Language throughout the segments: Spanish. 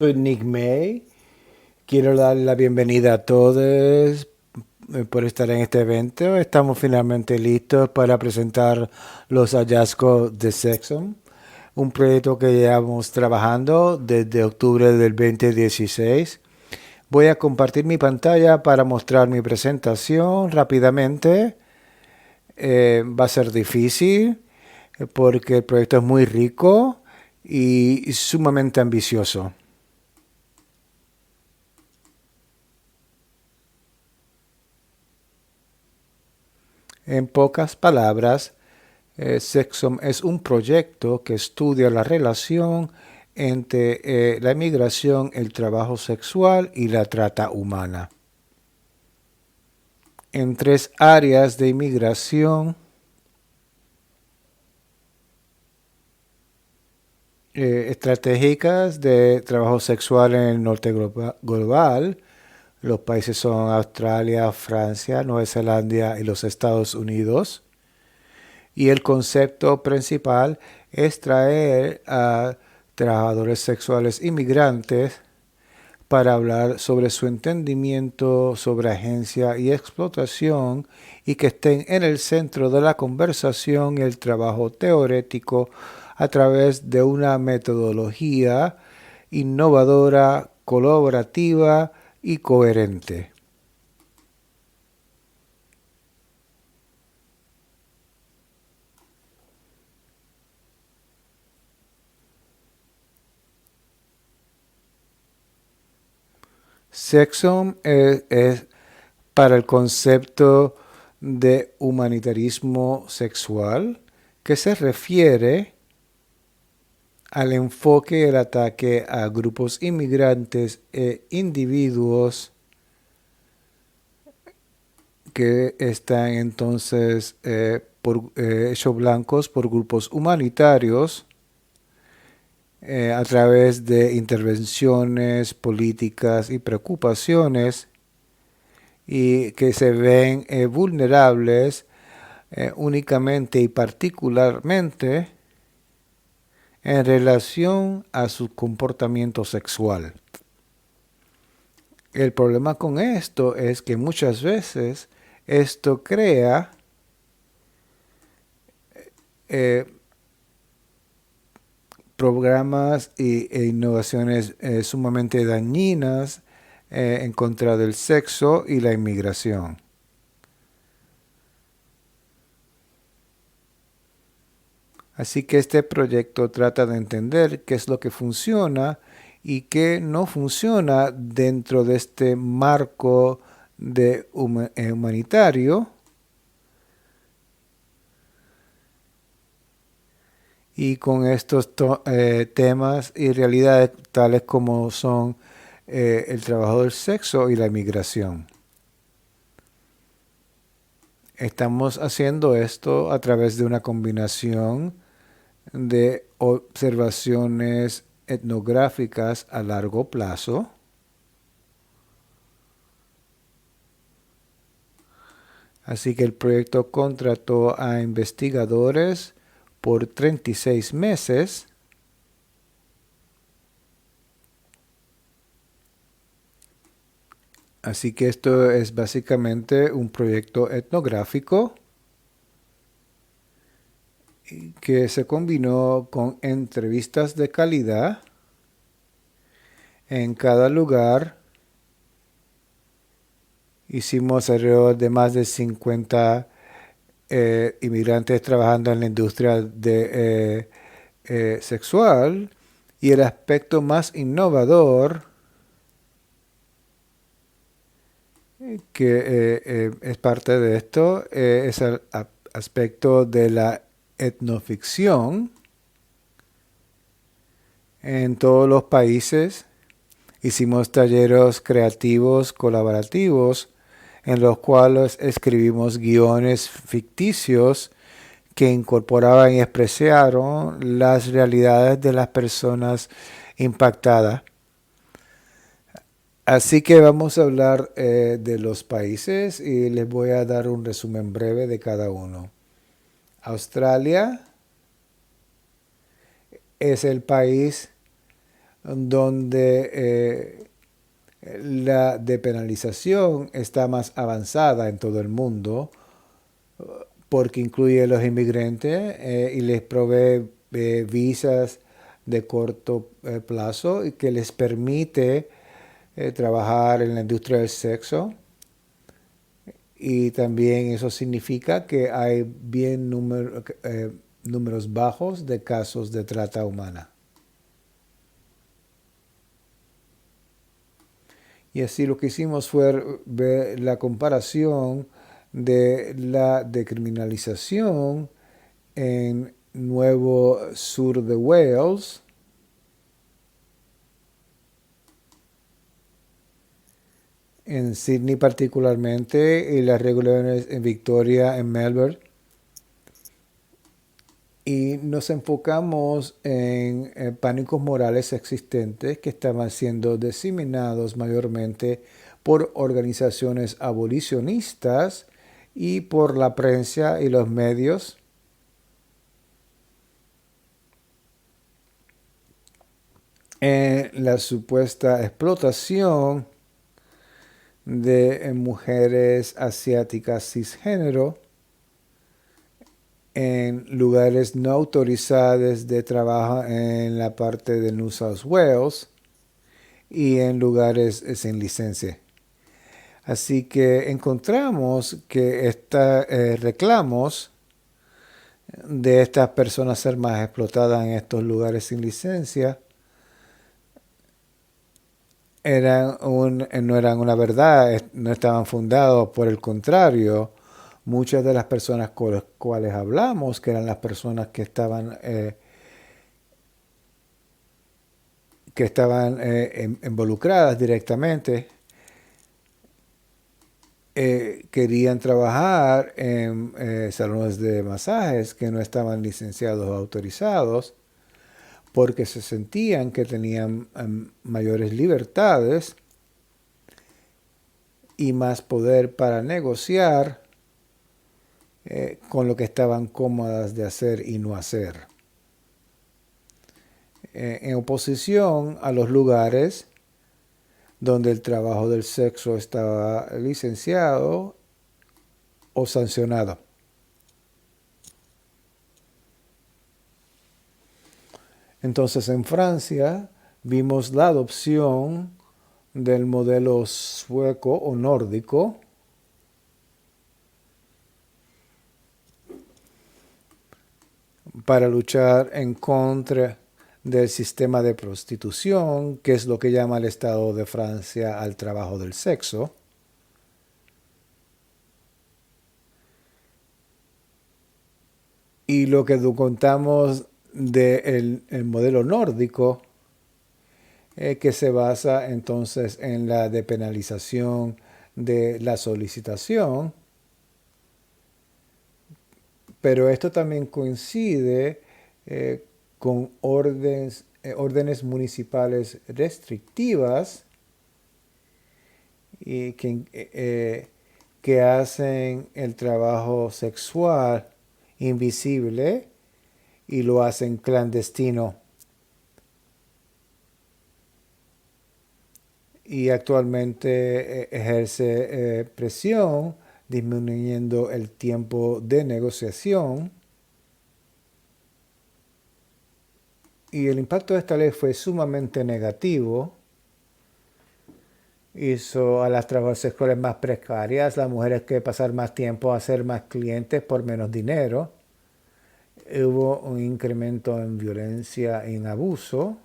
Soy Nick May. Quiero dar la bienvenida a todos por estar en este evento. Estamos finalmente listos para presentar los hallazgos de Sexom, un proyecto que llevamos trabajando desde octubre del 2016. Voy a compartir mi pantalla para mostrar mi presentación rápidamente. Va a ser difícil porque el proyecto es muy rico y sumamente ambicioso. En pocas palabras, Sexom es un proyecto que estudia la relación entre la inmigración, el trabajo sexual y la trata humana. En tres áreas de inmigración estratégicas de trabajo sexual en el norte global. Los países son Australia, Francia, Nueva Zelanda y los Estados Unidos. Y el concepto principal es traer a trabajadores sexuales inmigrantes para hablar sobre su entendimiento sobre agencia y explotación y que estén en el centro de la conversación y el trabajo teórico a través de una metodología innovadora, colaborativa y coherente. Sexom es para el concepto de humanitarismo sexual que se refiere al enfoque y el ataque a grupos inmigrantes e individuos que están entonces hechos blancos por grupos humanitarios a través de intervenciones políticas y preocupaciones y que se ven vulnerables únicamente y particularmente en relación a su comportamiento sexual. El problema con esto es que muchas veces esto crea eh, programas e innovaciones sumamente dañinas en contra del sexo y la inmigración. Así que este proyecto trata de entender qué es lo que funciona y qué no funciona dentro de este marco de humanitario y con estos temas y realidades tales como son el trabajo del sexo y la migración. Estamos haciendo esto a través de una combinación de observaciones etnográficas a largo plazo, así que el proyecto contrató a investigadores por 36 meses. Así que esto es básicamente un proyecto etnográfico que se combinó con entrevistas de calidad en cada lugar. Hicimos alrededor de más de 50 inmigrantes trabajando en la industria sexual y el aspecto más innovador que es parte de esto es el aspecto de la etnoficción en todos los países. Hicimos talleres creativos colaborativos en los cuales escribimos guiones ficticios que incorporaban y expresaron las realidades de las personas impactadas. Así que vamos a hablar de los países y les voy a dar un resumen breve de cada uno. Australia es el país donde la depenalización está más avanzada en todo el mundo porque incluye a los inmigrantes y les provee visas de corto plazo y que les permite trabajar en la industria del sexo. Y también eso significa que hay números bajos de casos de trata humana. Y así lo que hicimos fue ver la comparación de la decriminalización en Nuevo Sur de Wales, en Sydney particularmente, y las regulaciones en Victoria, en Melbourne. Y nos enfocamos en pánicos morales existentes que estaban siendo diseminados mayormente por organizaciones abolicionistas y por la prensa y los medios. En la supuesta explotación de mujeres asiáticas cisgénero en lugares no autorizados de trabajo en la parte de New South Wales y en lugares sin licencia. Así que encontramos que estos reclamos de estas personas ser más explotadas en estos lugares sin licencia no eran una verdad, no estaban fundados, por el contrario, muchas de las personas con las cuales hablamos, que eran las personas que estaban involucradas directamente, querían trabajar en salones de masajes que no estaban licenciados o autorizados porque se sentían que tenían mayores libertades y más poder para negociar con lo que estaban cómodas de hacer y no hacer. En oposición a los lugares donde el trabajo del sexo estaba licenciado o sancionado. Entonces en Francia vimos la adopción del modelo sueco o nórdico para luchar en contra del sistema de prostitución, que es lo que llama el Estado de Francia al trabajo del sexo. Y lo que contamos del modelo nórdico, que se basa entonces en la depenalización de la solicitación, pero esto también coincide con órdenes municipales restrictivas y que hacen el trabajo sexual invisible y lo hacen clandestino. Y actualmente ejerce presión, disminuyendo el tiempo de negociación. Y el impacto de esta ley fue sumamente negativo. Hizo a las trabajadoras sexuales más precarias, las mujeres que pasar más tiempo a ser más clientes por menos dinero. Hubo un incremento en violencia y en abuso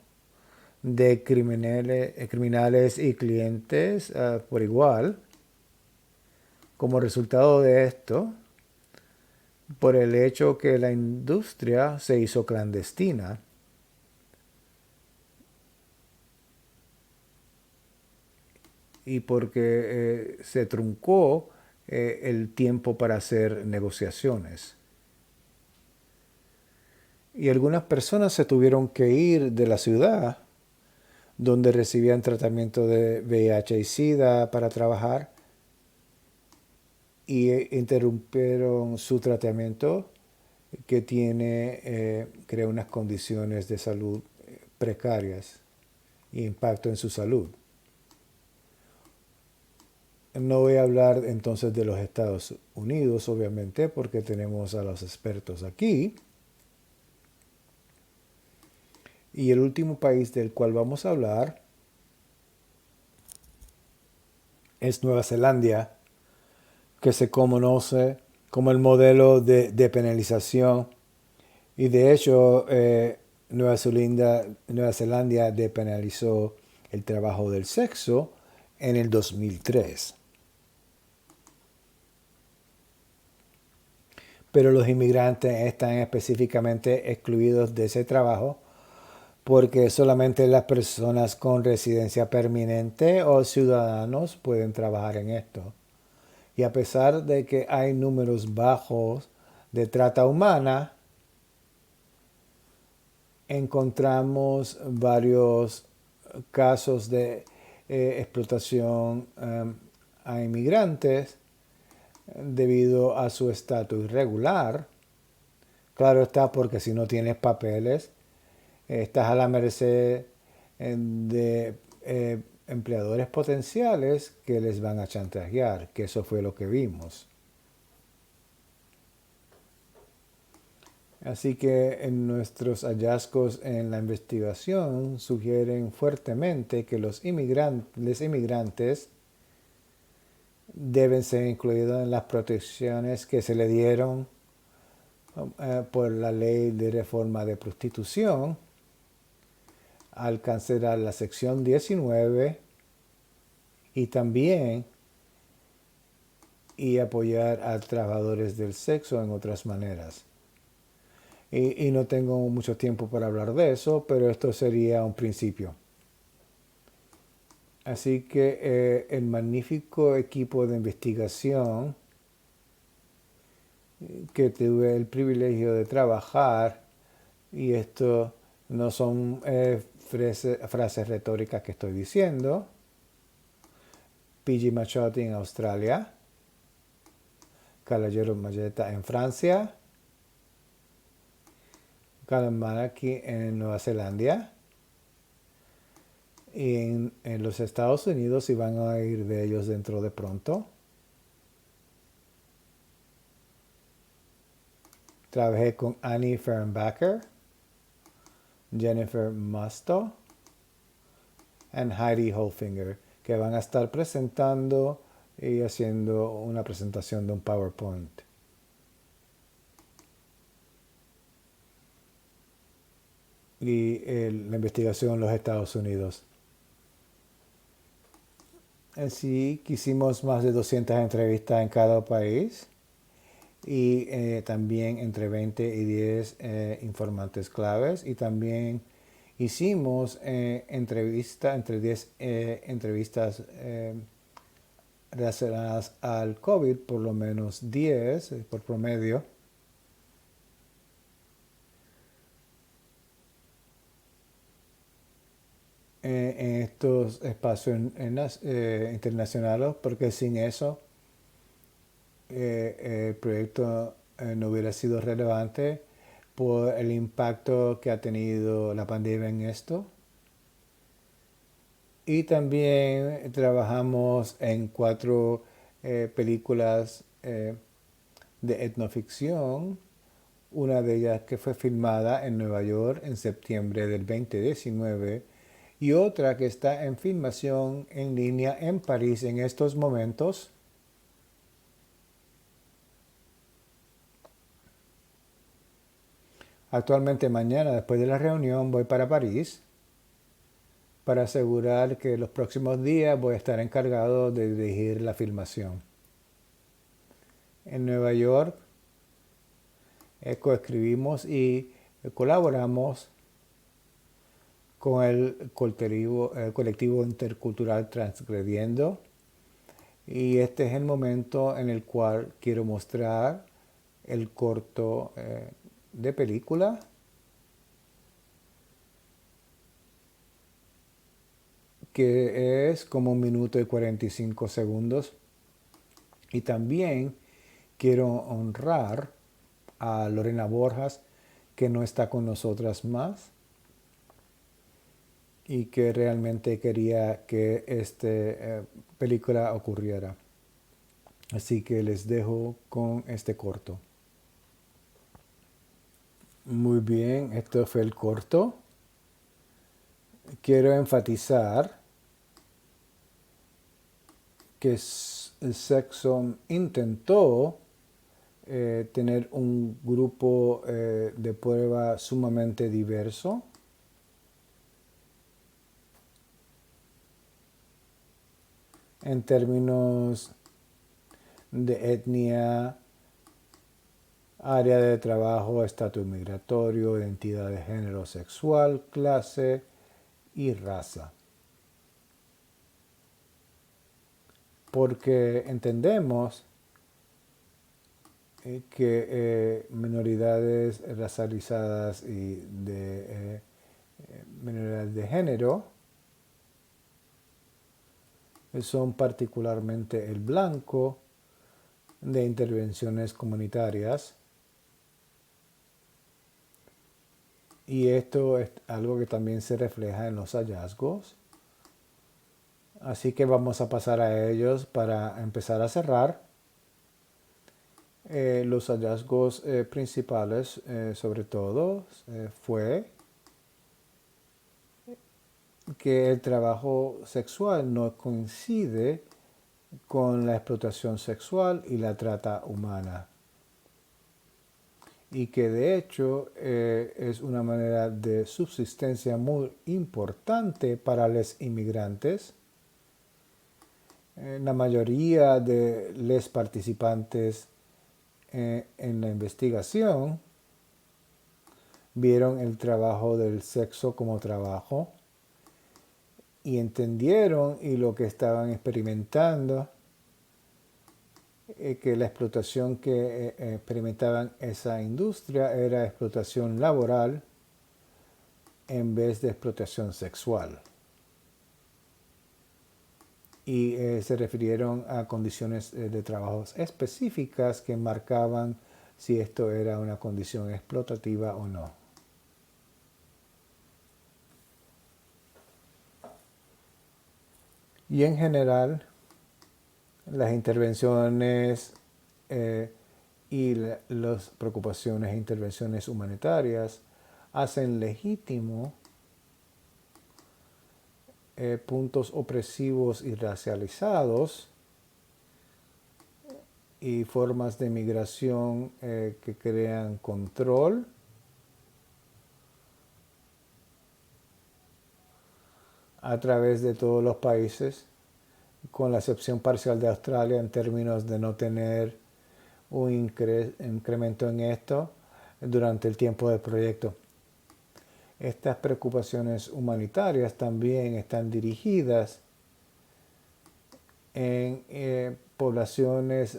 de criminales y clientes por igual. Como resultado de esto, por el hecho que la industria se hizo clandestina, y porque se truncó el tiempo para hacer negociaciones. Y algunas personas se tuvieron que ir de la ciudad donde recibían tratamiento de VIH y SIDA para trabajar y interrumpieron su tratamiento que crea unas condiciones de salud precarias. y impacto en su salud. No voy a hablar entonces de los Estados Unidos, obviamente, porque tenemos a los expertos aquí. Y el último país del cual vamos a hablar es Nueva Zelanda, que se conoce como el modelo de penalización. Y de hecho, Nueva Zelanda depenalizó el trabajo del sexo en el 2003. Pero los inmigrantes están específicamente excluidos de ese trabajo porque solamente las personas con residencia permanente o ciudadanos pueden trabajar en esto. Y a pesar de que hay números bajos de trata humana, encontramos varios casos de explotación a inmigrantes debido a su estatus irregular. Claro está, porque si no tienes papeles, estás a la merced de empleadores potenciales que les van a chantajear, que eso fue lo que vimos. Así que en nuestros hallazgos en la investigación sugieren fuertemente que los inmigrantes deben ser incluidos en las protecciones que se le dieron por la ley de reforma de prostitución al cancelar la sección 19 y también y apoyar a trabajadores del sexo en otras maneras. Y no tengo mucho tiempo para hablar de eso, pero esto sería un principio. Así que el magnífico equipo de investigación que tuve el privilegio de trabajar, y esto no son frases retóricas que estoy diciendo, P.G. Machotti en Australia, Calogero Malleta en Francia, Callum Manaki en Nueva Zelanda y en los Estados Unidos, y van a oír de ellos dentro de pronto. Trabajé con Annie Fernbacher, Jennifer Musto y Heidi Holfinger, que van a estar presentando y haciendo una presentación de un PowerPoint. Y la investigación en los Estados Unidos. Así que hicimos más de 200 entrevistas en cada país y también entre 20 y 10 informantes claves, y también hicimos entre 10 entrevistas relacionadas al COVID, por lo menos 10 por promedio. En estos espacios internacionales, porque sin eso el proyecto no hubiera sido relevante por el impacto que ha tenido la pandemia en esto. Y también trabajamos en 4 películas de etnoficción, una de ellas que fue filmada en Nueva York en septiembre del 2019 y otra que está en filmación en línea en París en estos momentos. Actualmente mañana, después de la reunión, voy para París para asegurar que los próximos días voy a estar encargado de dirigir la filmación. En Nueva York coescribimos y colaboramos con el colectivo intercultural Transgrediendo, y este es el momento en el cual quiero mostrar el corto de película que es como 1 minuto y 45 segundos, y también quiero honrar a Lorena Borjas, que no está con nosotras más, y que realmente quería que esta película ocurriera. Así que les dejo con este corto. Muy bien, esto fue el corto. Quiero enfatizar que Sexton intentó tener un grupo de prueba sumamente diverso. En términos de etnia, área de trabajo, estatus migratorio, identidad de género sexual, clase y raza. Porque entendemos que minoridades racializadas y de minoridades de género son particularmente el blanco de intervenciones comunitarias, y esto es algo que también se refleja en los hallazgos. Así que vamos a pasar a ellos para empezar a cerrar. Los hallazgos principales, sobre todo, fue que el trabajo sexual no coincide con la explotación sexual y la trata humana, y que de hecho es una manera de subsistencia muy importante para los inmigrantes. La mayoría de los participantes en la investigación vieron el trabajo del sexo como trabajo y entendieron y lo que estaban experimentando, que la explotación que experimentaban esa industria era explotación laboral en vez de explotación sexual. Y se refirieron a condiciones de trabajos específicas que marcaban si esto era una condición explotativa o no. Y en general, las intervenciones y las preocupaciones e intervenciones humanitarias hacen legítimo puntos opresivos y racializados y formas de migración que crean control a través de todos los países, con la excepción parcial de Australia en términos de no tener un incremento en esto durante el tiempo del proyecto. Estas preocupaciones humanitarias también están dirigidas en poblaciones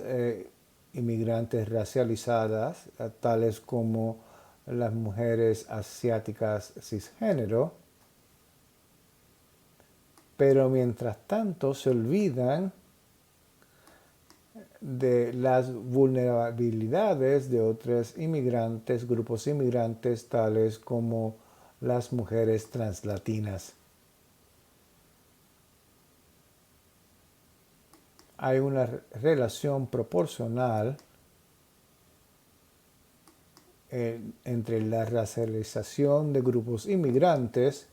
inmigrantes racializadas, tales como las mujeres asiáticas cisgénero, pero mientras tanto se olvidan de las vulnerabilidades de otros inmigrantes, grupos inmigrantes tales como las mujeres translatinas. Hay una relación proporcional entre la racialización de grupos inmigrantes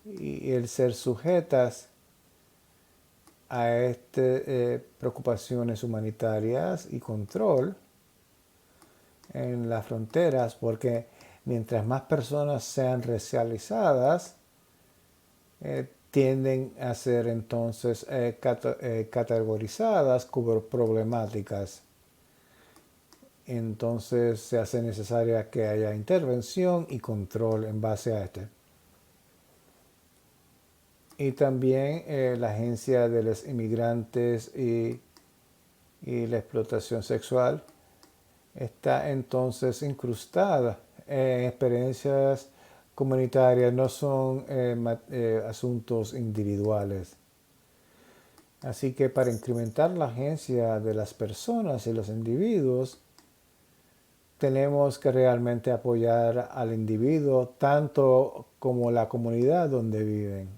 y el ser sujetas a estas preocupaciones humanitarias y control en las fronteras, porque mientras más personas sean racializadas, tienden a ser entonces categorizadas como problemáticas. Entonces se hace necesaria que haya intervención y control en base a este. Y también la agencia de los inmigrantes y la explotación sexual está entonces incrustada en experiencias comunitarias, no son asuntos individuales. Así que para incrementar la agencia de las personas y los individuos, tenemos que realmente apoyar al individuo tanto como la comunidad donde viven.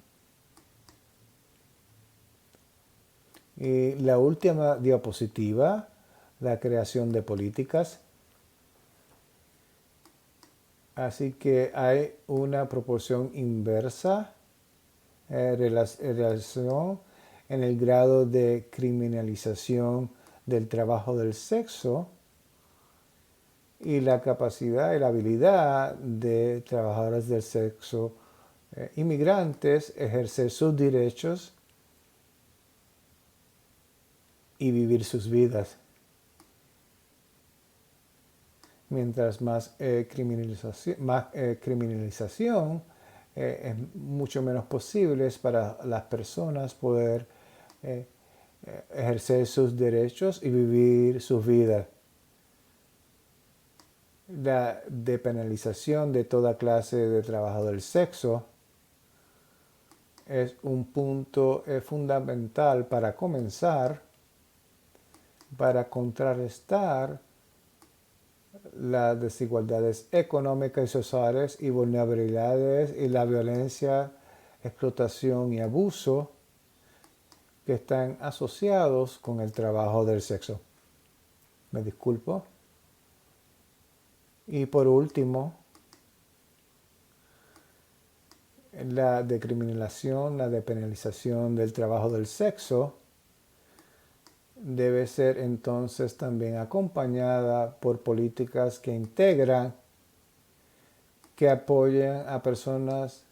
Y la última diapositiva, la creación de políticas. Así que hay una proporción inversa relación en el grado de criminalización del trabajo del sexo y la capacidad y la habilidad de trabajadores del sexo inmigrantes ejercer sus derechos y vivir sus vidas. Mientras más criminalización es mucho menos posible para las personas poder ejercer sus derechos y vivir sus vidas. La depenalización de toda clase de trabajo del sexo es un punto fundamental para comenzar, para contrarrestar las desigualdades económicas y sociales y vulnerabilidades y la violencia, explotación y abuso que están asociados con el trabajo del sexo. Me disculpo. Y por último, la decriminalización, la depenalización del trabajo del sexo debe ser entonces también acompañada por políticas que integran, que apoyen a personas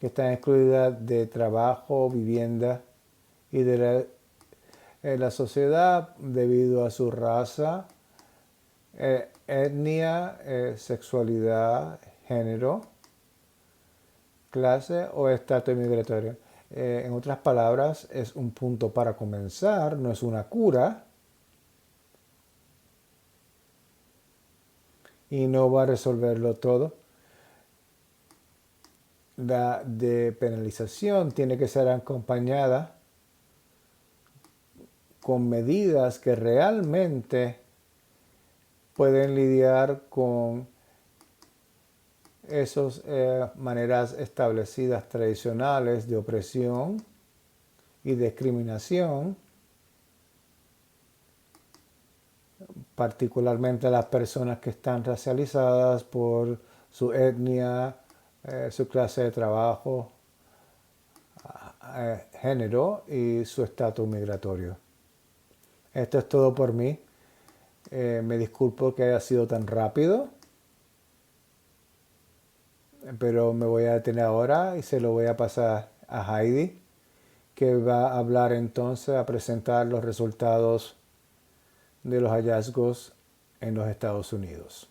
que están excluidas de trabajo, vivienda y de la sociedad debido a su raza, etnia, sexualidad, género, clase o estatus migratorio. En otras palabras, es un punto para comenzar, no es una cura y no va a resolverlo todo. La depenalización tiene que ser acompañada con medidas que realmente pueden lidiar con esas maneras establecidas tradicionales de opresión y discriminación, particularmente las personas que están racializadas por su etnia, su clase de trabajo, género y su estatus migratorio. Esto es todo por mí. Me disculpo que haya sido tan rápido, pero me voy a detener ahora y se lo voy a pasar a Heidi, que va a hablar entonces, a presentar los resultados de los hallazgos en los Estados Unidos.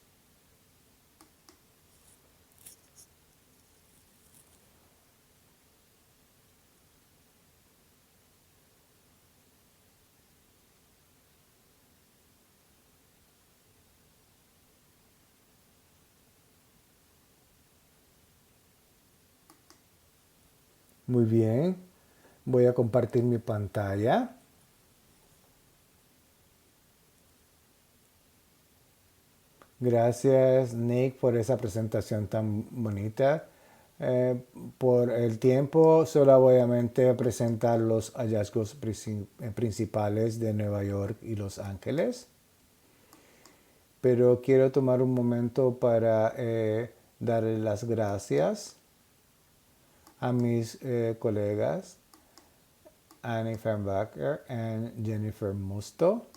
Muy bien, voy a compartir mi pantalla. Gracias, Nick, por esa presentación tan bonita. Por el tiempo, solamente presentar los hallazgos principales de Nueva York y Los Ángeles. Pero quiero tomar un momento para darle las gracias a mis colegas Annie Fernbacher y Jennifer Musto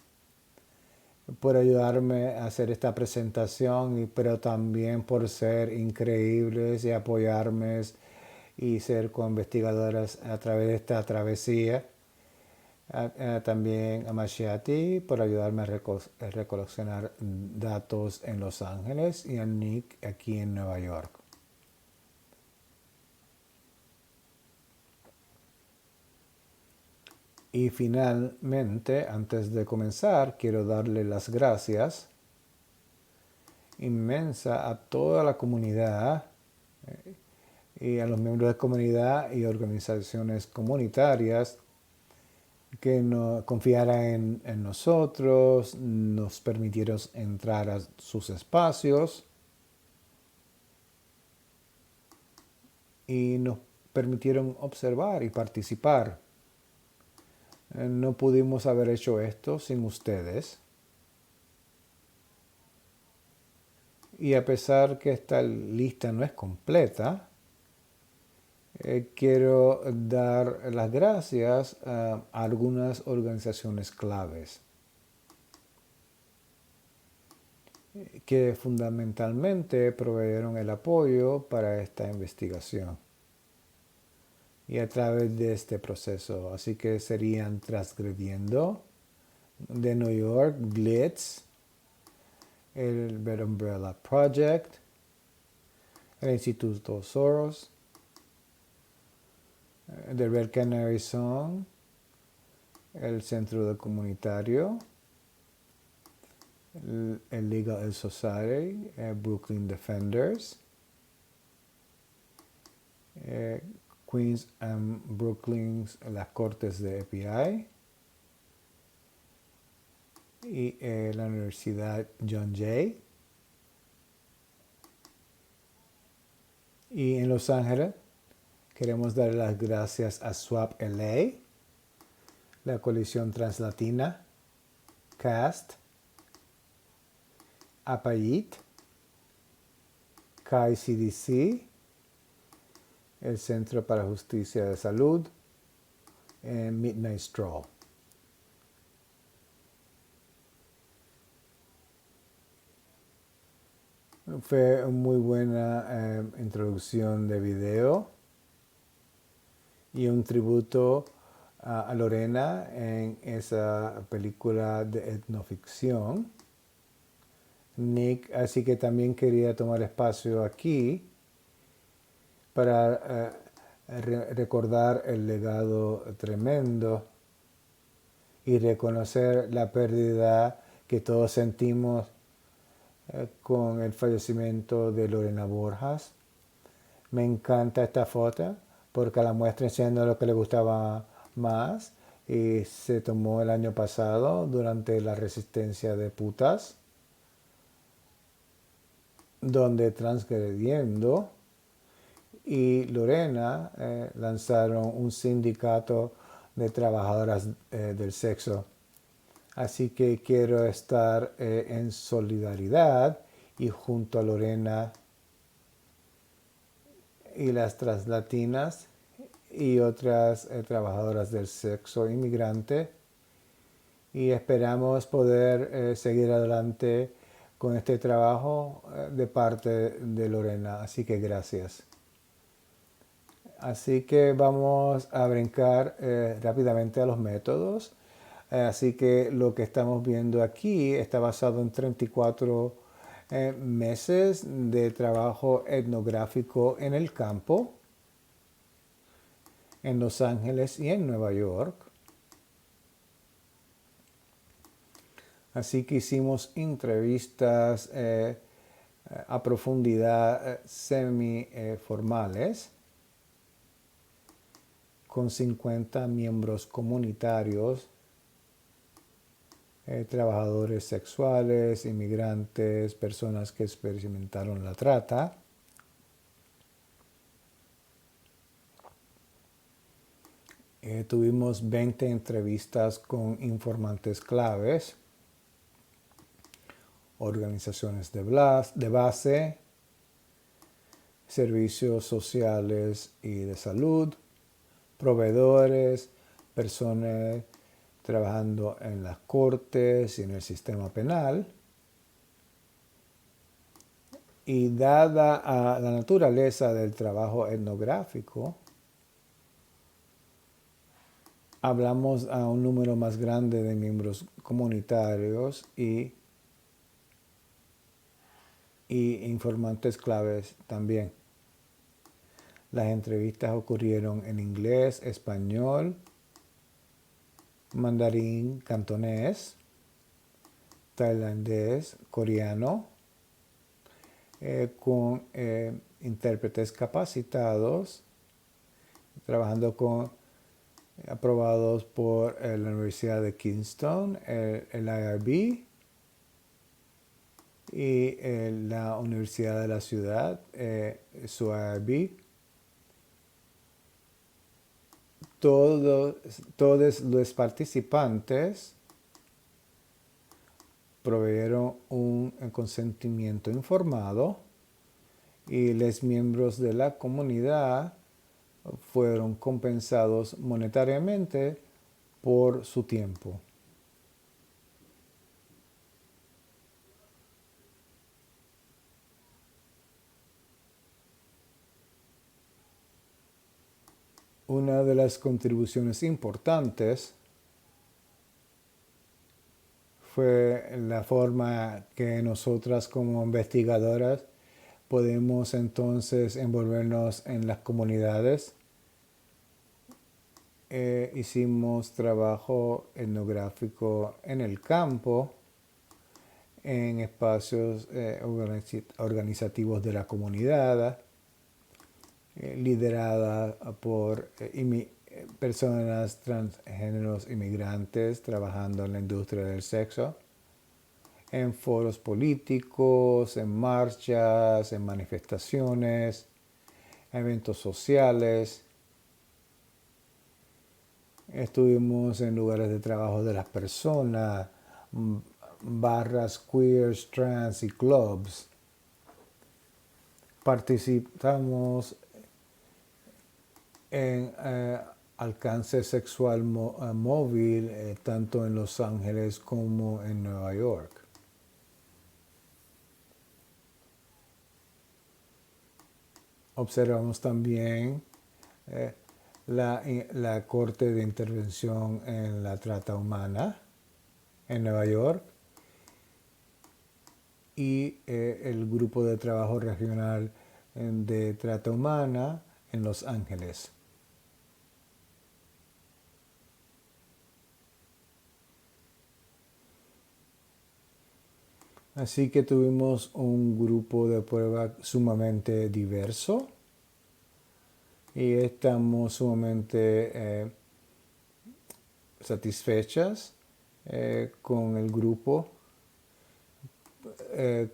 por ayudarme a hacer esta presentación, pero también por ser increíbles y apoyarme y ser co-investigadoras a través de esta travesía. También a Machiati por ayudarme a recoleccionar datos en Los Ángeles y a Nick aquí en Nueva York. Y finalmente, antes de comenzar, quiero darle las gracias inmensa a toda la comunidad y a los miembros de comunidad y organizaciones comunitarias que confiaran en nosotros, nos permitieron entrar a sus espacios y nos permitieron observar y participar. No pudimos haber hecho esto sin ustedes. Y a pesar que esta lista no es completa, quiero dar las gracias a algunas organizaciones claves que fundamentalmente proveyeron el apoyo para esta investigación y a través de este proceso. Así que serían Transgrediendo, de New York, Glitz, el Red Umbrella Project, el Instituto Soros, The Red Canary Song, el Centro Comunitario, el Legal Aid Society, Brooklyn Defenders, Queens and Brooklyn, las Cortes de EPI, y la Universidad John Jay. Y en Los Ángeles queremos dar las gracias a SWAP LA, la Coalición Translatina, CAST, APAIT, CAI-CDC, el Centro para Justicia de Salud, Midnight Stroll. Fue una muy buena introducción de video y un tributo a Lorena en esa película de etnoficción. Nick, así que también quería tomar espacio aquí para recordar el legado tremendo y reconocer la pérdida que todos sentimos con el fallecimiento de Lorena Borjas. Me encanta esta foto porque la muestra enseñando lo que le gustaba más y se tomó el año pasado durante la resistencia de putas, donde Transgrediendo y Lorena lanzaron un sindicato de trabajadoras del sexo. Así que quiero estar en solidaridad y junto a Lorena y las translatinas y otras trabajadoras del sexo inmigrante. Y esperamos poder seguir adelante con este trabajo de parte de Lorena. Así que gracias. Así que vamos a brincar rápidamente a los métodos. Así que lo que estamos viendo aquí está basado en 34 meses de trabajo etnográfico en el campo, en Los Ángeles y en Nueva York. Así que hicimos entrevistas a profundidad semi-formales con 50 miembros comunitarios, trabajadores sexuales, inmigrantes, personas que experimentaron la trata. Tuvimos 20 entrevistas con informantes claves, organizaciones de base, servicios sociales y de salud, proveedores, personas trabajando en las cortes y en el sistema penal. Y dada a la naturaleza del trabajo etnográfico, hablamos a un número más grande de miembros comunitarios y informantes claves también. Las entrevistas ocurrieron en inglés, español, mandarín, cantonés, tailandés, coreano, con intérpretes capacitados, trabajando con aprobados por la Universidad de Kingston, el IRB y la Universidad de la Ciudad, su IRB. Todos los participantes proveyeron un consentimiento informado y los miembros de la comunidad fueron compensados monetariamente por su tiempo. Una de las contribuciones importantes fue la forma que nosotras como investigadoras podemos entonces envolvernos en las comunidades. Hicimos trabajo etnográfico en el campo, en espacios organizativos de la comunidad, liderada por personas transgéneros inmigrantes trabajando en la industria del sexo, en foros políticos, en marchas, en manifestaciones, eventos sociales. Estuvimos en lugares de trabajo de las personas, barras queers, trans y clubs. Participamos en alcance sexual móvil, tanto en Los Ángeles como en Nueva York. Observamos también la Corte de Intervención en la Trata Humana en Nueva York y el Grupo de Trabajo Regional de Trata Humana en Los Ángeles. Así que tuvimos un grupo de prueba sumamente diverso y estamos sumamente satisfechas con el grupo,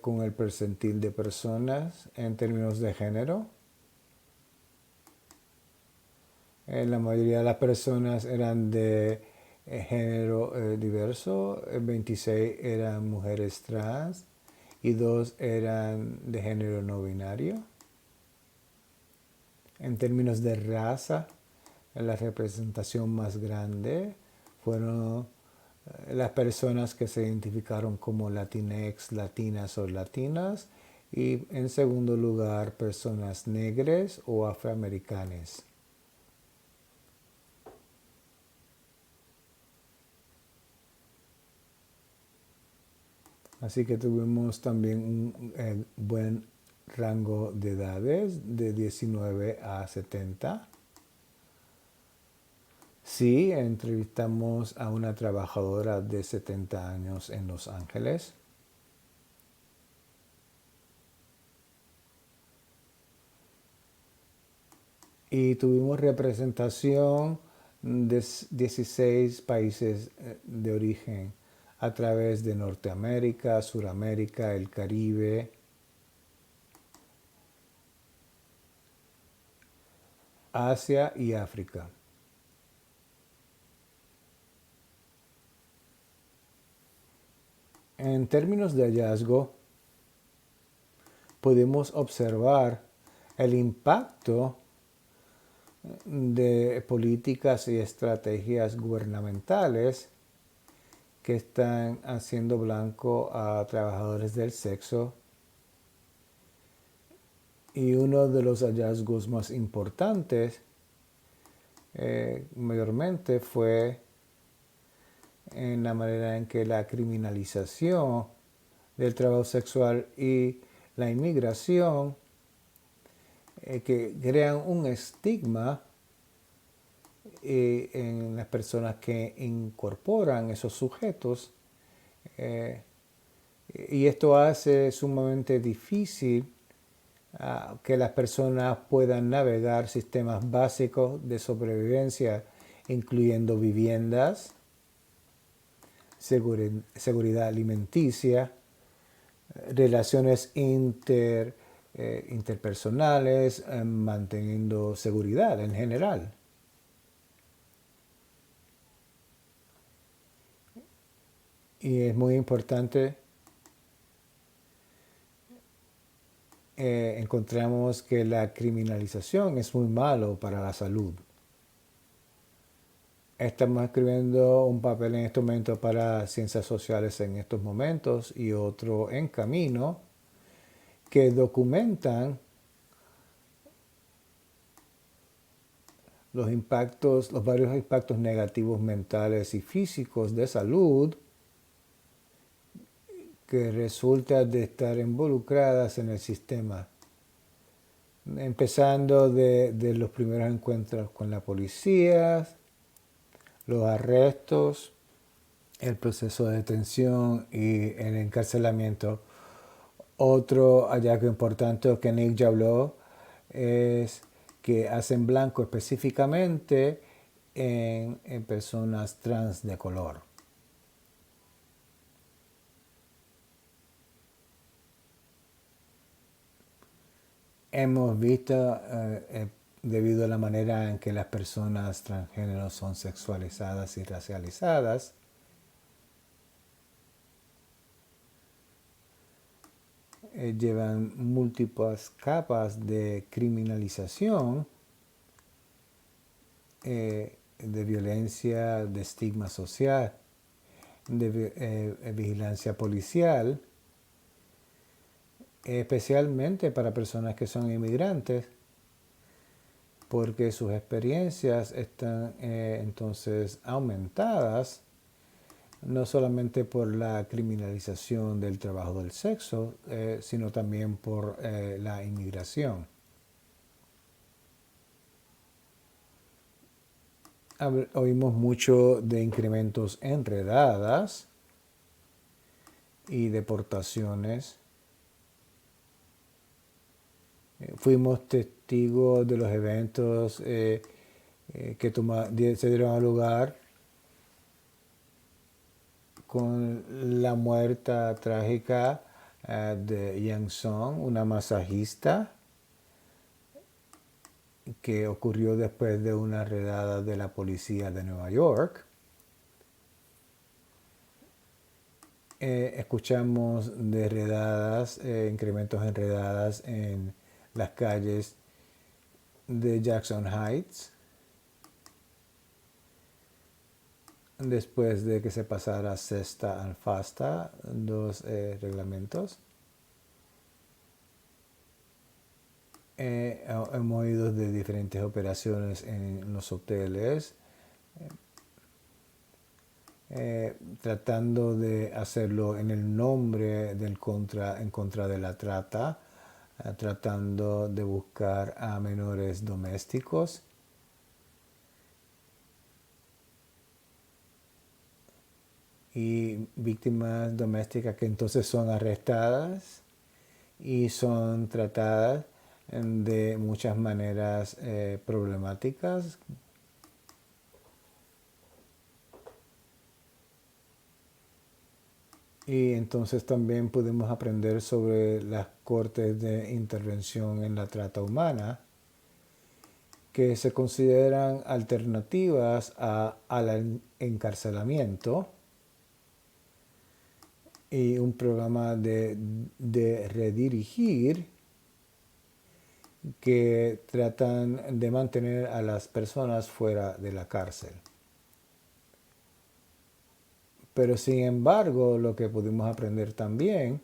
con el percentil de personas en términos de género. La mayoría de las personas eran de género diverso, 26 eran mujeres trans y 2 eran de género no binario. En términos de raza, la representación más grande fueron las personas que se identificaron como Latinx, latinas o latinas, y en segundo lugar personas negras o afroamericanas. Así que tuvimos también un buen rango de edades, de 19 a 70. Sí, entrevistamos a una trabajadora de 70 años en Los Ángeles. Y tuvimos representación de 16 países de origen a través de Norteamérica, Suramérica, el Caribe, Asia y África. En términos de hallazgo, podemos observar el impacto de políticas y estrategias gubernamentales que están haciendo blanco a trabajadores del sexo. Y uno de los hallazgos más importantes mayormente fue en la manera en que la criminalización del trabajo sexual y la inmigración que crean un estigma en las personas que incorporan esos sujetos y esto hace sumamente difícil que las personas puedan navegar sistemas básicos de sobrevivencia incluyendo viviendas, seguridad alimenticia, relaciones interpersonales, manteniendo seguridad en general. Y es muy importante, encontramos que la criminalización es muy malo para la salud. Estamos escribiendo un papel en este momento para ciencias sociales en estos momentos y otro en camino que documentan los impactos, los varios impactos negativos mentales y físicos de salud que resulta de estar involucradas en el sistema. Empezando de los primeros encuentros con la policía, los arrestos, el proceso de detención y el encarcelamiento. Otro hallazgo importante que Nick ya habló es que hacen blanco específicamente en personas trans de color. Hemos visto, debido a la manera en que las personas transgénero son sexualizadas y racializadas, llevan múltiples capas de criminalización, de violencia, de estigma social, de vigilancia policial, especialmente para personas que son inmigrantes, porque sus experiencias están entonces aumentadas, no solamente por la criminalización del trabajo del sexo, sino también por la inmigración. Oímos mucho de incrementos en redadas y deportaciones. Fuimos testigos de los eventos que se dieron lugar con la muerte trágica de Yang Song, una masajista que ocurrió después de una redada de la policía de Nueva York. Escuchamos de redadas, incrementos en redadas en las calles de Jackson Heights, después de que se pasara SESTA al FASTA, dos reglamentos. Hemos oído de diferentes operaciones en los hoteles, tratando de hacerlo en el nombre en contra de la trata, tratando de buscar a menores domésticos. Y víctimas domésticas que entonces son arrestadas y son tratadas de muchas maneras problemáticas. Y entonces también podemos aprender sobre las cortes de intervención en la trata humana, que se consideran alternativas al encarcelamiento y un programa de redirigir que tratan de mantener a las personas fuera de la cárcel. Pero sin embargo, lo que pudimos aprender también,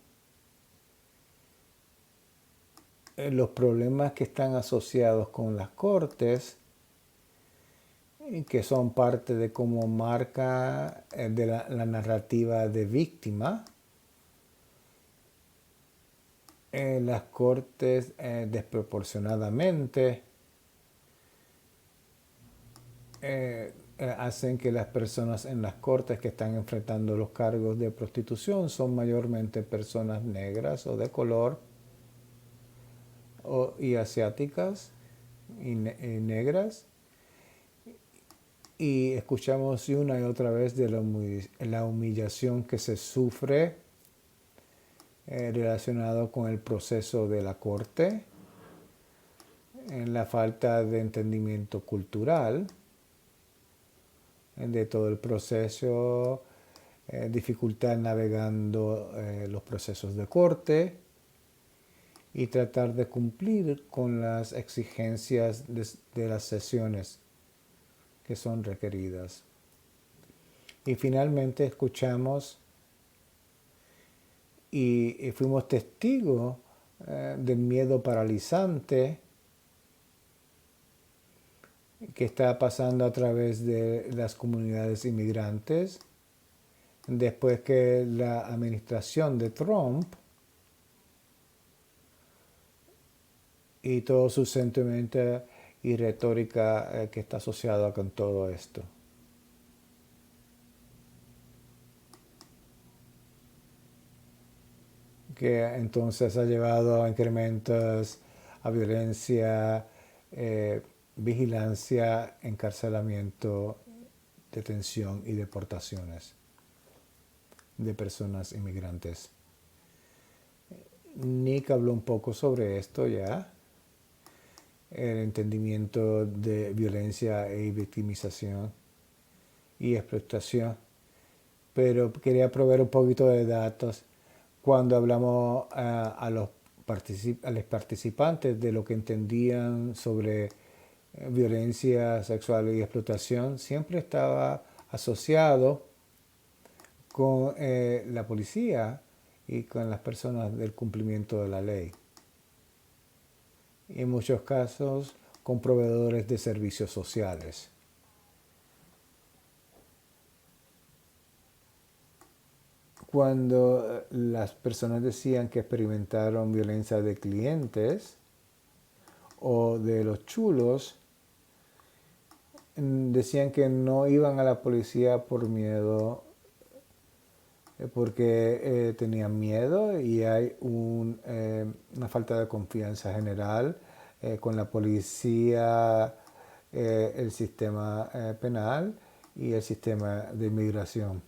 los problemas que están asociados con las cortes, y que son parte de cómo marca de la narrativa de víctima, las cortes desproporcionadamente hacen que las personas en las cortes que están enfrentando los cargos de prostitución son mayormente personas negras o de color y asiáticas y negras, y escuchamos una y otra vez de la humillación que se sufre relacionado con el proceso de la corte, en la falta de entendimiento cultural de todo el proceso, dificultad navegando los procesos de corte y tratar de cumplir con las exigencias de las sesiones que son requeridas. Y finalmente escuchamos y fuimos testigos del miedo paralizante que está pasando a través de las comunidades inmigrantes después que la administración de Trump y todo su sentimiento y retórica que está asociado con todo esto. Que entonces ha llevado a incrementos a violencia, vigilancia, encarcelamiento, detención y deportaciones de personas inmigrantes. Nick habló un poco sobre esto ya, el entendimiento de violencia y victimización y explotación, pero quería proveer un poquito de datos cuando hablamos a los participantes de lo que entendían sobre violencia sexual y explotación. Siempre estaba asociado con la policía y con las personas del cumplimiento de la ley. Y en muchos casos con proveedores de servicios sociales. Cuando las personas decían que experimentaron violencia de clientes o de los chulos, decían que no iban a la policía por miedo, porque tenían miedo y hay una falta de confianza general con la policía, el sistema penal y el sistema de inmigración.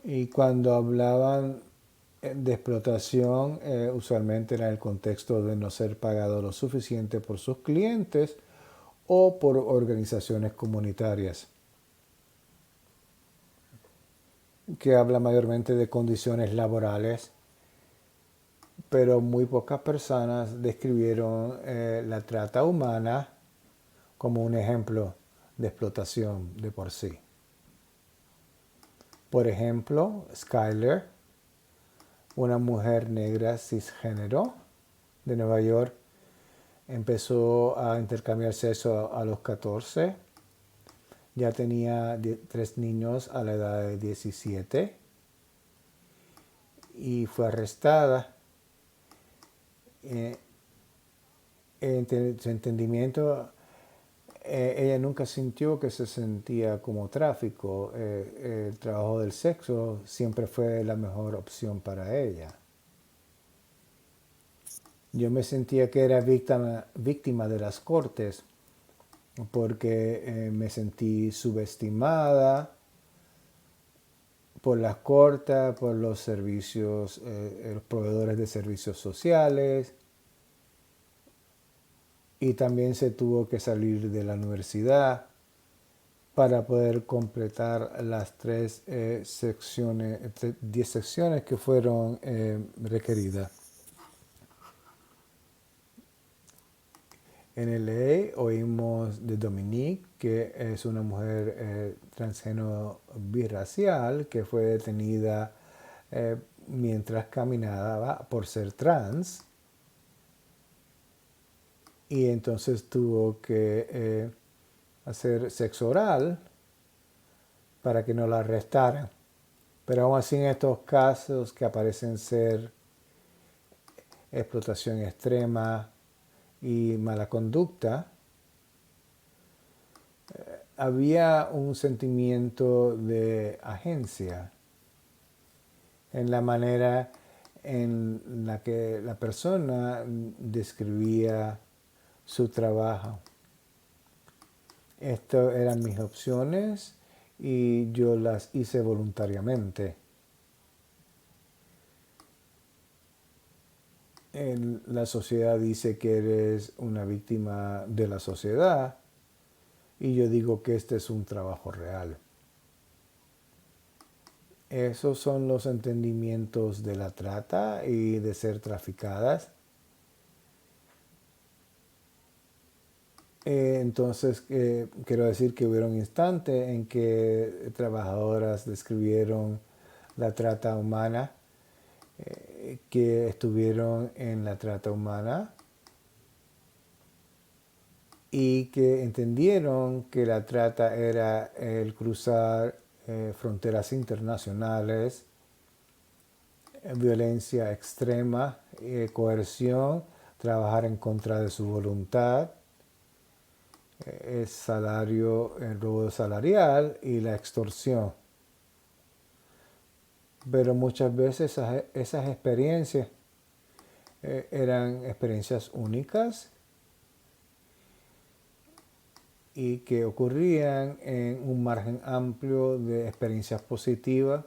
Y cuando hablaban de explotación, usualmente era en el contexto de no ser pagado lo suficiente por sus clientes o por organizaciones comunitarias, que habla mayormente de condiciones laborales, pero muy pocas personas describieron la trata humana como un ejemplo de explotación de por sí. Por ejemplo, Skyler, una mujer negra cisgénero de Nueva York, empezó a intercambiar sexo a los 14. Ya tenía 3 niños a la edad de 17 y fue arrestada. En su entendimiento, ella nunca sintió que se sentía como tráfico. El trabajo del sexo siempre fue la mejor opción para ella. Yo me sentía que era víctima de las cortes porque me sentí subestimada por las cortes, por los servicios, los proveedores de servicios sociales, y también se tuvo que salir de la universidad para poder completar las 10 secciones que fueron requeridas. En LA oímos de Dominique, que es una mujer transgénero birracial que fue detenida mientras caminaba por ser trans, y entonces tuvo que hacer sexo oral para que no la arrestaran. Pero aún así, en estos casos que aparecen ser explotación extrema y mala conducta, había un sentimiento de agencia en la manera en la que la persona describía su trabajo. Estas eran mis opciones y yo las hice voluntariamente. La sociedad dice que eres una víctima de la sociedad y yo digo que este es un trabajo real. Esos son los entendimientos de la trata y de ser traficadas. Entonces, quiero decir que hubo un instante en que trabajadoras describieron la trata humana, que estuvieron en la trata humana y que entendieron que la trata era el cruzar fronteras internacionales, violencia extrema, coerción, trabajar en contra de su voluntad, el robo salarial y la extorsión. Pero muchas veces esas experiencias eran experiencias únicas y que ocurrían en un margen amplio de experiencias positivas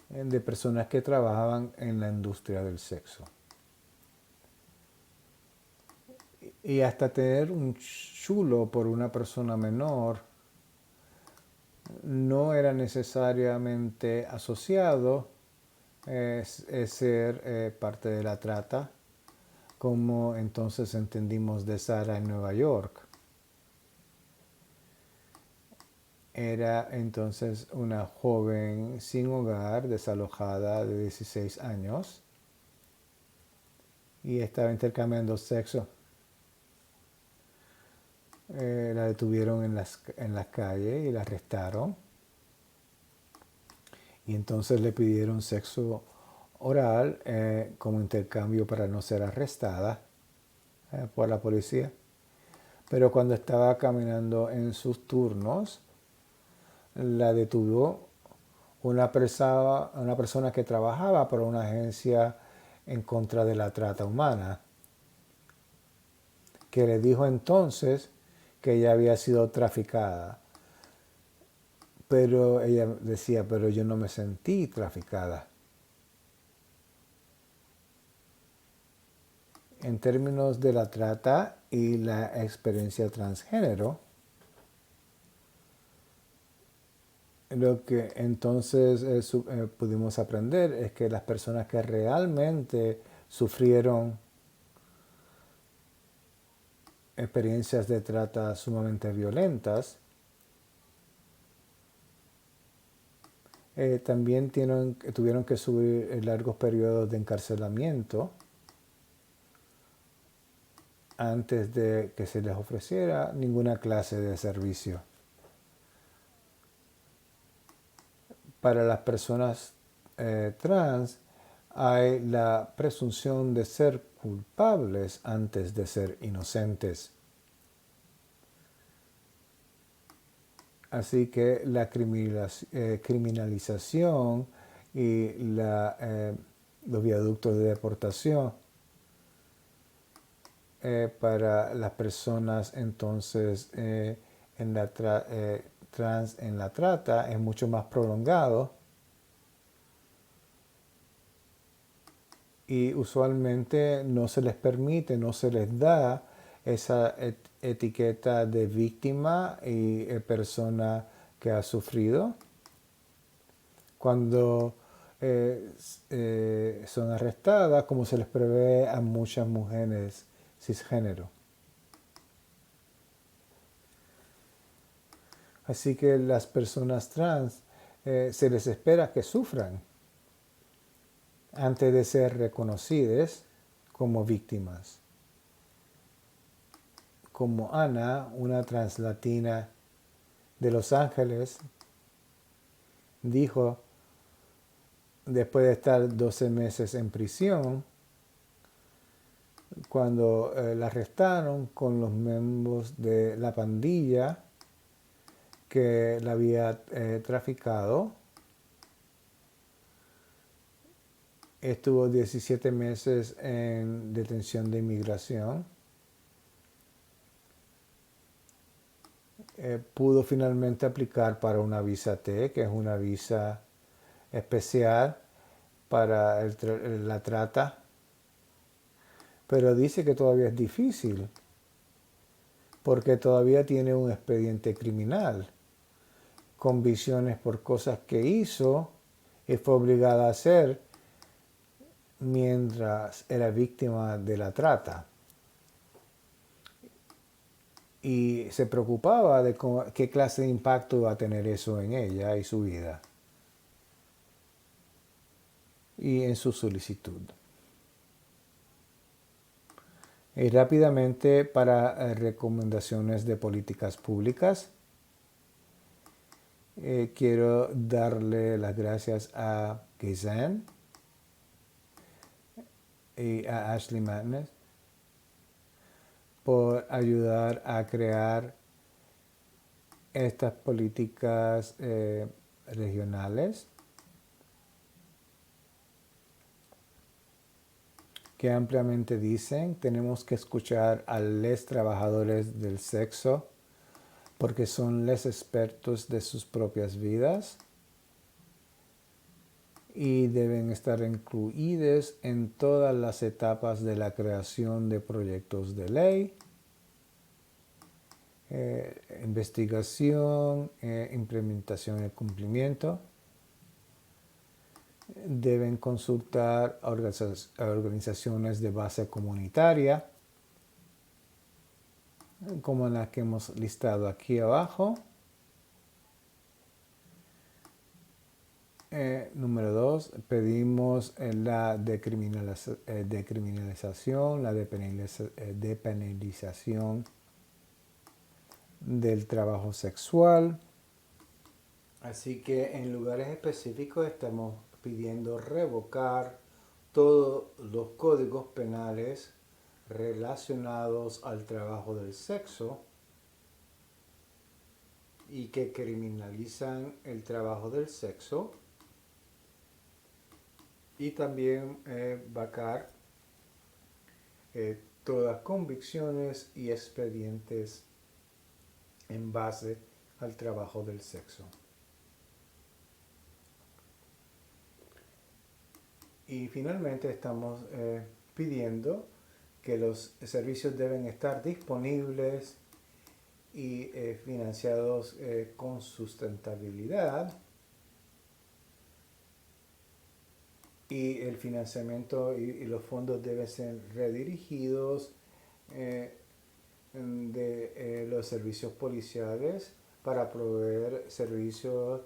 de personas que trabajaban en la industria del sexo. Y hasta tener un chulo por una persona menor no era necesariamente asociado es ser parte de la trata, como entonces entendimos de Sara en Nueva York. Era entonces una joven sin hogar, desalojada de 16 años, y estaba intercambiando sexo. La detuvieron en las calles y la arrestaron. Y entonces le pidieron sexo oral como intercambio para no ser arrestada por la policía. Pero cuando estaba caminando en sus turnos, la detuvo una persona que trabajaba para una agencia en contra de la trata humana, que le dijo entonces que ella había sido traficada. Pero ella decía, pero yo no me sentí traficada. En términos de la trata y la experiencia transgénero, lo que entonces pudimos aprender es que las personas que realmente sufrieron experiencias de trata sumamente violentas, también tuvieron que subir largos periodos de encarcelamiento antes de que se les ofreciera ninguna clase de servicio. Para las personas trans hay la presunción de ser culpables antes de ser inocentes. Así que la criminalización y los viaductos de deportación para las personas entonces trans en la trata es mucho más prolongado y usualmente no se les permite, no se les da esa etiqueta de víctima y persona que ha sufrido. Cuando son arrestadas, como se les prevé a muchas mujeres cisgénero. Así que las personas trans se les espera que sufran antes de ser reconocidas como víctimas. Como Ana, una translatina de Los Ángeles, dijo después de estar 12 meses en prisión, cuando la arrestaron con los miembros de la pandilla que la había traficado, estuvo 17 meses en detención de inmigración. pudo finalmente aplicar para una visa T, que es una visa especial para la trata, pero dice que todavía es difícil porque todavía tiene un expediente criminal con visiones por cosas que hizo y fue obligada a hacer mientras era víctima de la trata. Y se preocupaba de qué clase de impacto iba a tener eso en ella y su vida y en su solicitud. Y rápidamente para recomendaciones de políticas públicas, quiero darle las gracias a Kizan y a Ashley Madness por ayudar a crear estas políticas regionales que ampliamente dicen tenemos que escuchar a los trabajadores del sexo porque son los expertos de sus propias vidas y deben estar incluidos en todas las etapas de la creación de proyectos de ley, investigación, implementación y cumplimiento. Deben consultar a organizaciones de base comunitaria, como las que hemos listado aquí abajo. Número 2, pedimos la decriminalización, la depenalización del trabajo sexual. Así que en lugares específicos estamos pidiendo revocar todos los códigos penales relacionados al trabajo del sexo y que criminalizan el trabajo del sexo, y también vacar todas convicciones y expedientes en base al trabajo del sexo. Y finalmente estamos pidiendo que los servicios deben estar disponibles y financiados con sustentabilidad, y el financiamiento y los fondos deben ser redirigidos de los servicios policiales para proveer servicios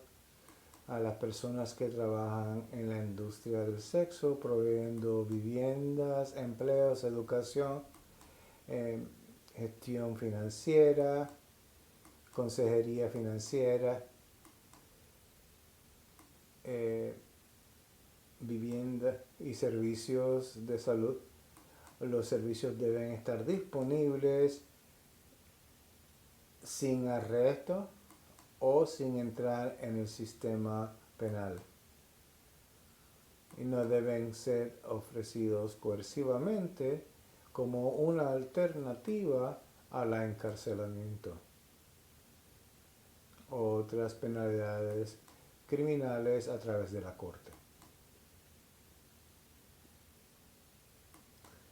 a las personas que trabajan en la industria del sexo, proveyendo viviendas, empleos, educación, gestión financiera, consejería financiera, vivienda y servicios de salud. Los servicios deben estar disponibles sin arresto o sin entrar en el sistema penal, y no deben ser ofrecidos coercivamente como una alternativa al encarcelamiento o otras penalidades criminales a través de la corte.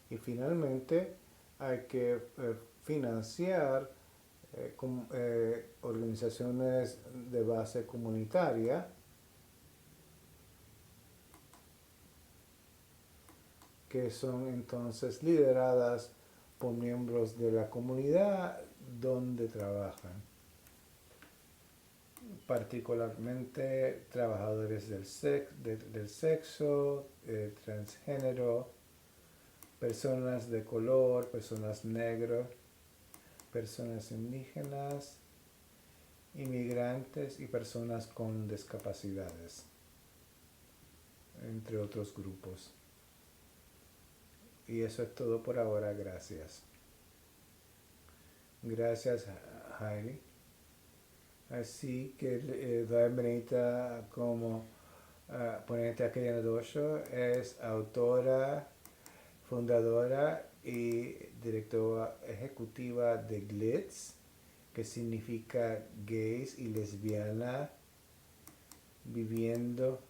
Y finalmente hay que financiar organizaciones de base comunitaria que son entonces lideradas por miembros de la comunidad donde trabajan, particularmente trabajadores del sexo, transgénero, personas de color, personas negras, personas indígenas, inmigrantes y personas con discapacidades, entre otros grupos. Y eso es todo por ahora, gracias. Gracias, Heidi. Así que doy bienvenida como ponente Akeliana Dosho, es autora, fundadora y directora ejecutiva de Glitz, que significa gays y lesbianas viviendo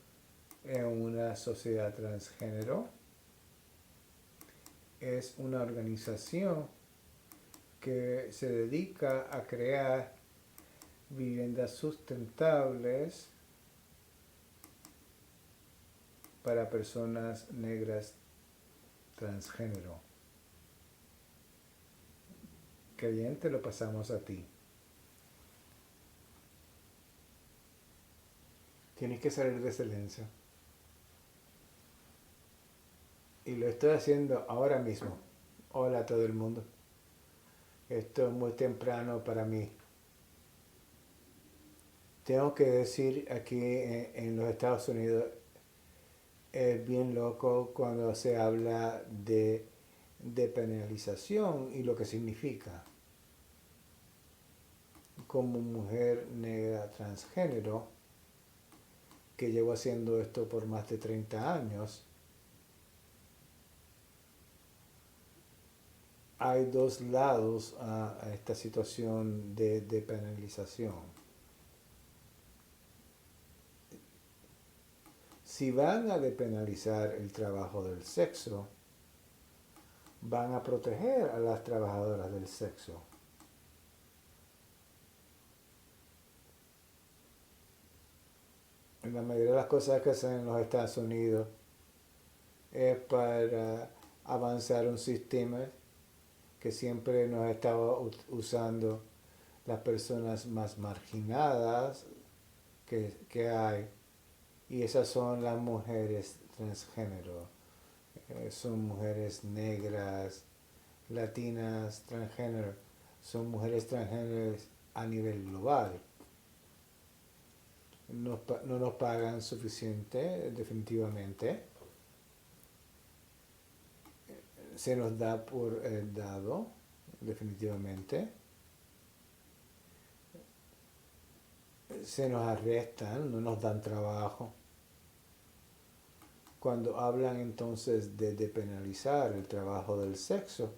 en una sociedad transgénero. Es una organización que se dedica a crear viviendas sustentables para personas negras transgénero. Creyente, lo pasamos a ti. Tienes que salir de silencio. Y lo estoy haciendo ahora mismo. Hola a todo el mundo. Esto es muy temprano para mí. Tengo que decir aquí en los Estados Unidos, es bien loco cuando se habla de penalización y lo que significa. Como mujer negra transgénero, que llevo haciendo esto por más de 30 años, hay dos lados a esta situación de penalización. Si van a depenalizar el trabajo del sexo, van a proteger a las trabajadoras del sexo. La mayoría de las cosas que hacen en los Estados Unidos es para avanzar un sistema que siempre nos ha estado usando las personas más marginadas que hay, y esas son las mujeres transgénero. Son mujeres negras, latinas, transgénero, son mujeres transgénero a nivel global. No nos pagan suficiente, definitivamente. Se nos da por dado, definitivamente. Se nos arrestan, no nos dan trabajo. Cuando hablan entonces de depenalizar el trabajo del sexo,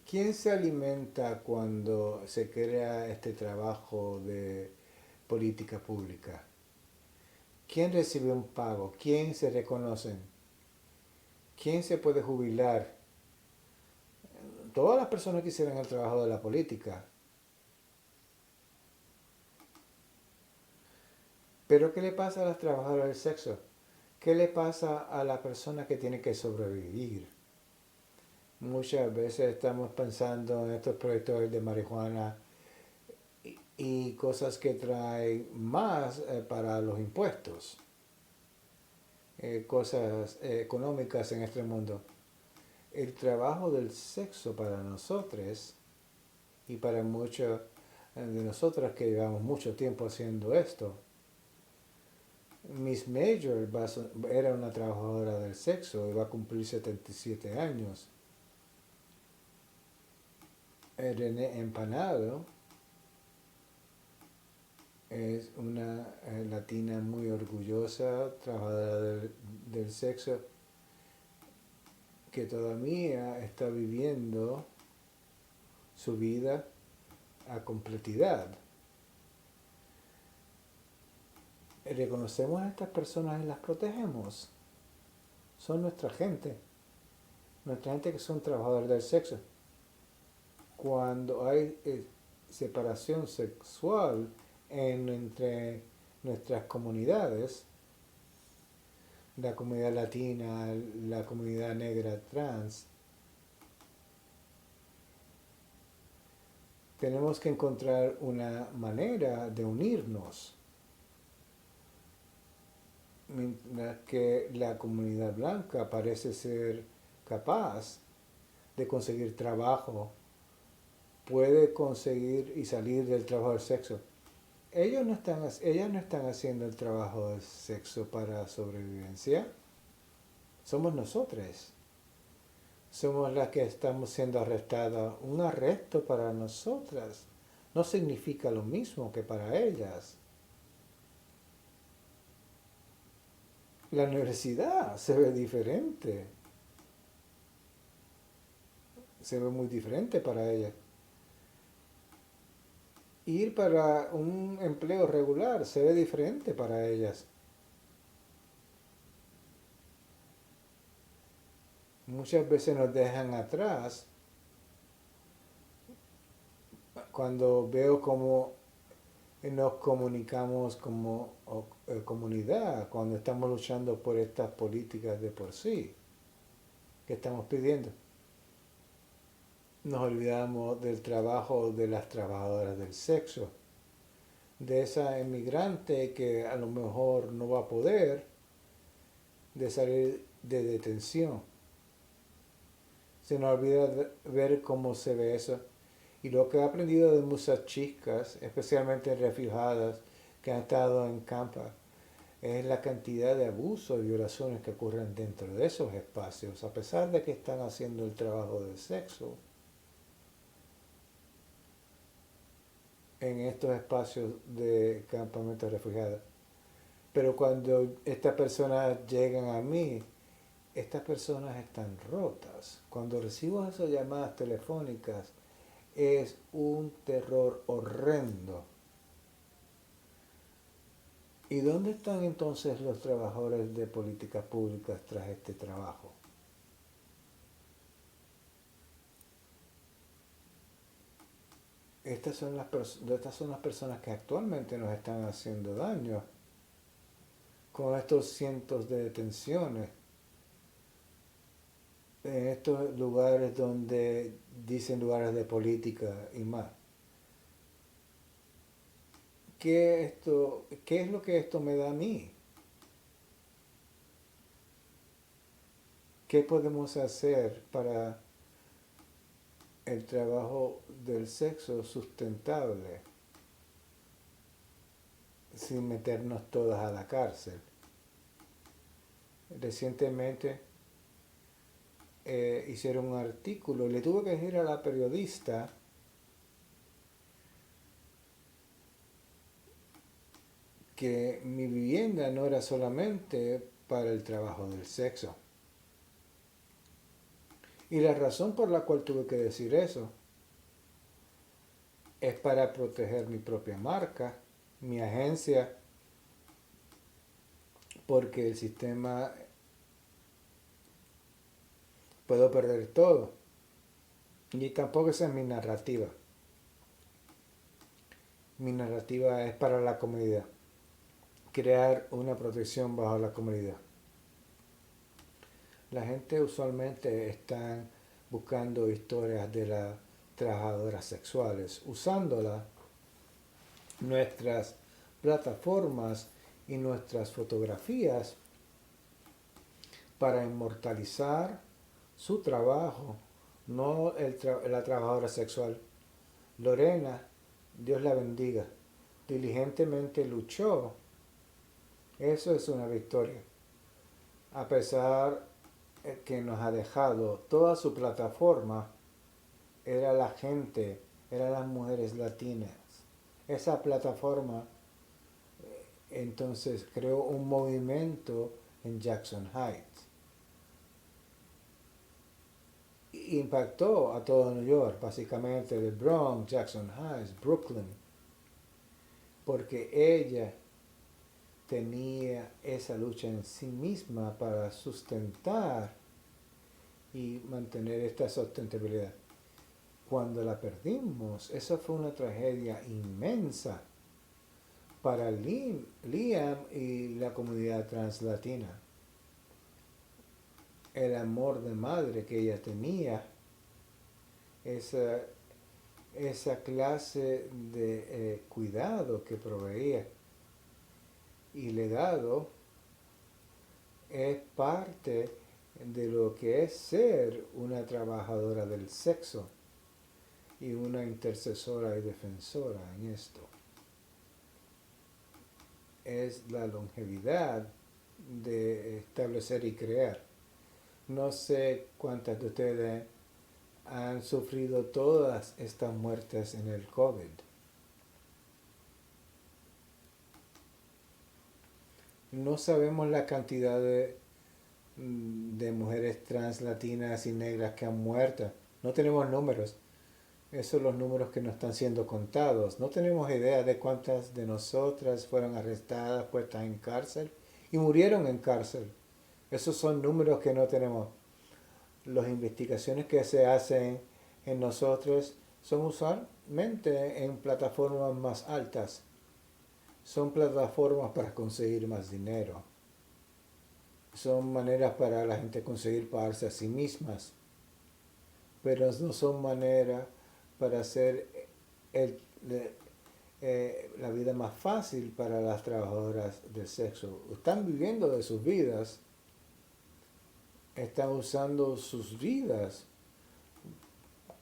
¿quién se alimenta cuando se crea este trabajo de política pública? ¿Quién recibe un pago? ¿Quién se reconoce? ¿Quién se puede jubilar? Todas las personas que hicieron el trabajo de la política. Pero ¿qué le pasa a las trabajadoras del sexo? ¿Qué le pasa a la persona que tiene que sobrevivir? Muchas veces estamos pensando en estos proyectos de marihuana y cosas que traen más para los impuestos, cosas económicas en este mundo. El trabajo del sexo para nosotros y para muchos de nosotras que llevamos mucho tiempo haciendo esto. Miss Major era una trabajadora del sexo y va a cumplir 77 años. René Empanado es una latina muy orgullosa, trabajadora del sexo, que todavía está viviendo su vida a completidad. Reconocemos a estas personas y las protegemos. Son nuestra gente que son trabajadores del sexo. Cuando hay separación sexual entre nuestras comunidades, la comunidad latina, la comunidad negra trans, tenemos que encontrar una manera de unirnos. Mientras que la comunidad blanca parece ser capaz de conseguir trabajo, puede conseguir y salir del trabajo del sexo. Ellas no están haciendo el trabajo del sexo para sobrevivencia. Somos nosotros. Somos las que estamos siendo arrestadas. Un arresto para nosotras no significa lo mismo que para ellas. La universidad se ve diferente. se ve muy diferente para ellas. Ir para un empleo regular se ve diferente para ellas. Muchas veces nos dejan atrás cuando veo cómo nos comunicamos como comunidad, cuando estamos luchando por estas políticas de por sí que estamos pidiendo. Nos olvidamos del trabajo de las trabajadoras del sexo, de esa emigrante que a lo mejor no va a poder de salir de detención. Se nos olvida ver cómo se ve eso. Y lo que he aprendido de muchas chicas, especialmente refugiadas que han estado en campa, es la cantidad de abusos y violaciones que ocurren dentro de esos espacios, a pesar de que están haciendo el trabajo del sexo en estos espacios de campamentos refugiados. Pero cuando estas personas llegan a mí, estas personas están rotas. Cuando recibo esas llamadas telefónicas, es un terror horrendo. ¿Y dónde están entonces los trabajadores de políticas públicas tras este trabajo? Estas son las personas que actualmente nos están haciendo daño con estos cientos de detenciones en estos lugares donde dicen lugares de política y más. ¿Qué es lo que esto me da a mí? ¿Qué podemos hacer para el trabajo del sexo sustentable sin meternos todas a la cárcel? Recientemente hicieron un artículo y le tuve que decir a la periodista que mi vivienda no era solamente para el trabajo del sexo. Y la razón por la cual tuve que decir eso es para proteger mi propia marca, mi agencia, porque el sistema puedo perder todo. Y tampoco esa es mi narrativa. Mi narrativa es para la comunidad. Crear una protección bajo la comunidad. La gente usualmente está buscando historias de las trabajadoras sexuales, usándolas nuestras plataformas y nuestras fotografías para inmortalizar su trabajo, no la trabajadora sexual. Lorena, Dios la bendiga, diligentemente luchó. Eso es una victoria. A pesar que nos ha dejado toda su plataforma, era la gente, eran las mujeres latinas. Esa plataforma entonces creó un movimiento en Jackson Heights. Impactó a todo New York, básicamente el Bronx, Jackson Heights, Brooklyn, porque ella tenía esa lucha en sí misma para sustentar y mantener esta sustentabilidad. Cuando la perdimos, eso fue una tragedia inmensa para Liam y la comunidad translatina. El amor de madre que ella tenía, esa, esa clase de cuidado que proveía y legado es parte de lo que es ser una trabajadora del sexo y una intercesora y defensora en esto. Es la longevidad de establecer y crear. No sé cuántas de ustedes han sufrido todas estas muertes en el COVID. No sabemos la cantidad de mujeres trans, latinas y negras que han muerto No tenemos números. Esos son los números que no están siendo contados. No tenemos idea de cuántas de nosotras fueron arrestadas, puestas en cárcel y murieron en cárcel. Esos son números que no tenemos. Las investigaciones que se hacen en nosotros son usualmente en plataformas más altas. Son plataformas para conseguir más dinero. Son maneras para la gente conseguir pagarse a sí mismas. Pero no son maneras para hacer el, la vida más fácil para las trabajadoras del sexo. Están viviendo de sus vidas, están usando sus vidas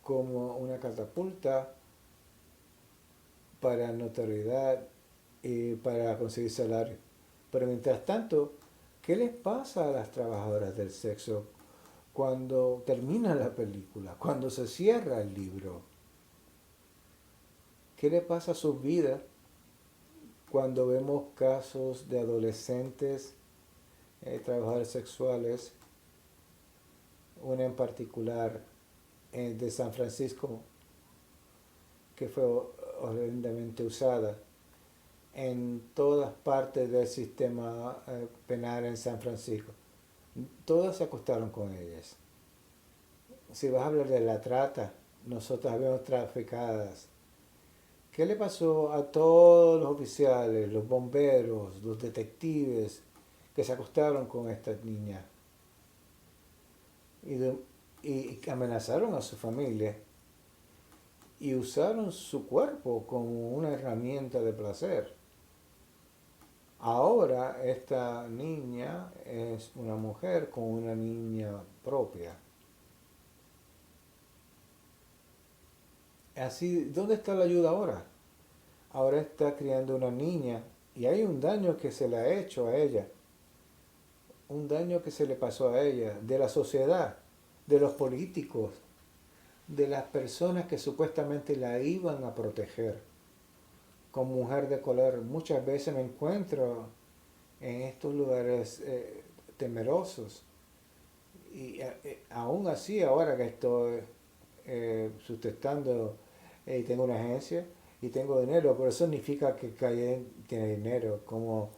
como una catapulta para notoriedad y para conseguir salario. Pero mientras tanto, ¿qué les pasa a las trabajadoras del sexo cuando termina la película, cuando se cierra el libro? ¿Qué le pasa a sus vidas cuando vemos casos de adolescentes trabajadores sexuales? Una en particular de San Francisco que fue horrendamente usada en todas partes del sistema penal en San Francisco. Todas se acostaron con ellas. Si vas a hablar de la trata, nosotros habíamos traficadas. ¿Qué le pasó a todos los oficiales, los bomberos, los detectives que se acostaron con esta niña? Y amenazaron a su familia y usaron su cuerpo como una herramienta de placer. Ahora esta niña es una mujer con una niña propia. Así, ¿dónde está la ayuda ahora? Ahora está criando una niña y hay un daño que se le ha hecho a ella. Un daño que se le pasó a ella, de la sociedad, de los políticos, de las personas que supuestamente la iban a proteger. Como mujer de color, muchas veces me encuentro en estos lugares temerosos. Y aún así, ahora que estoy sustentando y tengo una agencia y tengo dinero, pero eso significa que Cayen tiene dinero como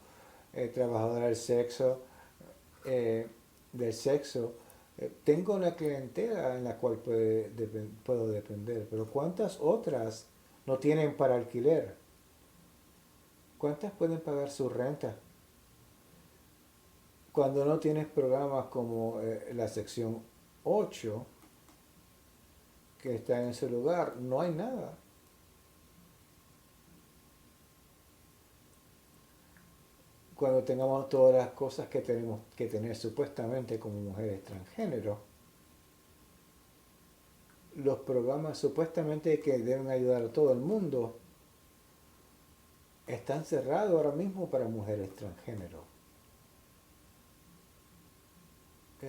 trabajadora eh, del sexo. Tengo una clientela en la cual puedo depender, pero ¿cuántas otras no tienen para alquiler? ¿Cuántas pueden pagar su renta? Cuando no tienes programas como la sección 8 que está en ese lugar, no hay nada. Cuando tengamos todas las cosas que tenemos que tener supuestamente como mujeres transgénero, los programas supuestamente que deben ayudar a todo el mundo están cerrados ahora mismo para mujeres transgénero.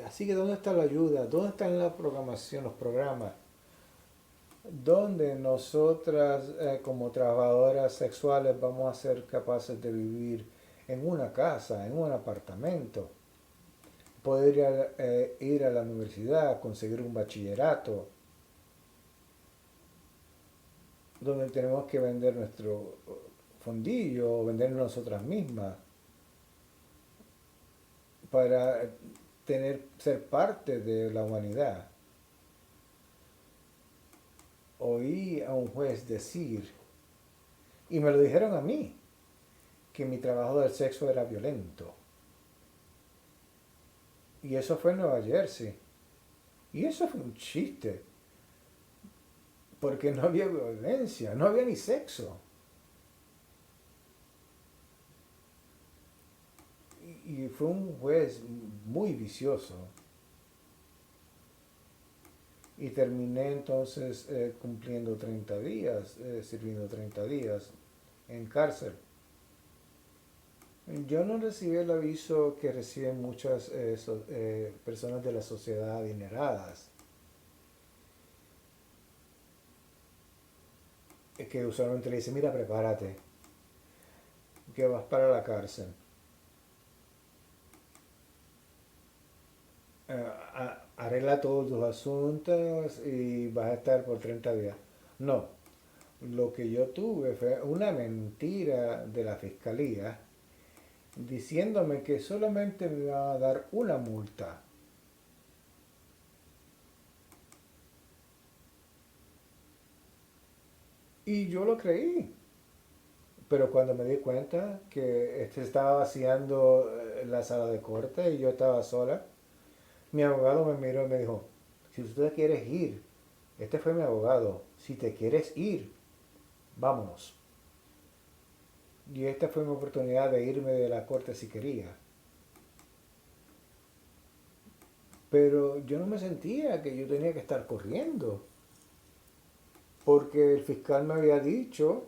Así que ¿dónde está la ayuda? ¿Dónde están la programación, los programas? ¿Dónde nosotras como trabajadoras sexuales vamos a ser capaces de vivir en una casa, en un apartamento? Poder ir a la universidad, conseguir un bachillerato, donde tenemos que vender nuestro fondillo, vender nosotras mismas, para ser parte de la humanidad. Oí a un juez decir, y me lo dijeron a mí, que mi trabajo del sexo era violento. Y eso fue en Nueva Jersey. Y eso fue un chiste, porque no había violencia, no había ni sexo. Y fue un juez muy vicioso. Y terminé entonces cumpliendo 30 días, sirviendo 30 días en cárcel. Yo no recibí el aviso que reciben muchas personas de la sociedad adineradas, que usualmente le dicen, mira, prepárate, que vas para la cárcel. arregla todos tus asuntos y vas a estar por 30 días. No, lo que yo tuve fue una mentira de la fiscalía diciéndome que solamente me iban a dar una multa. Y yo lo creí. Pero cuando me di cuenta que este estaba vaciando la sala de corte y yo estaba sola, mi abogado me miró y me dijo, si tú te quieres ir, este fue mi abogado, si te quieres ir, vámonos. Y esta fue mi oportunidad de irme de la corte si quería. Pero yo no me sentía que yo tenía que estar corriendo, porque el fiscal me había dicho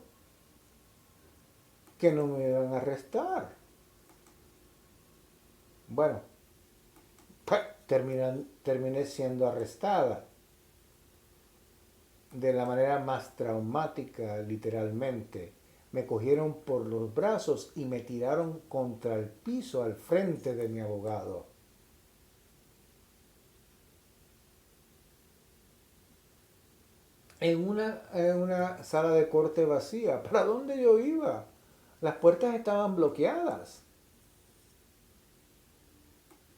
que no me iban a arrestar. Bueno, terminé siendo arrestada de la manera más traumática, literalmente. Me cogieron por los brazos y me tiraron contra el piso al frente de mi abogado. En una sala de corte vacía. ¿Para dónde yo iba? Las puertas estaban bloqueadas.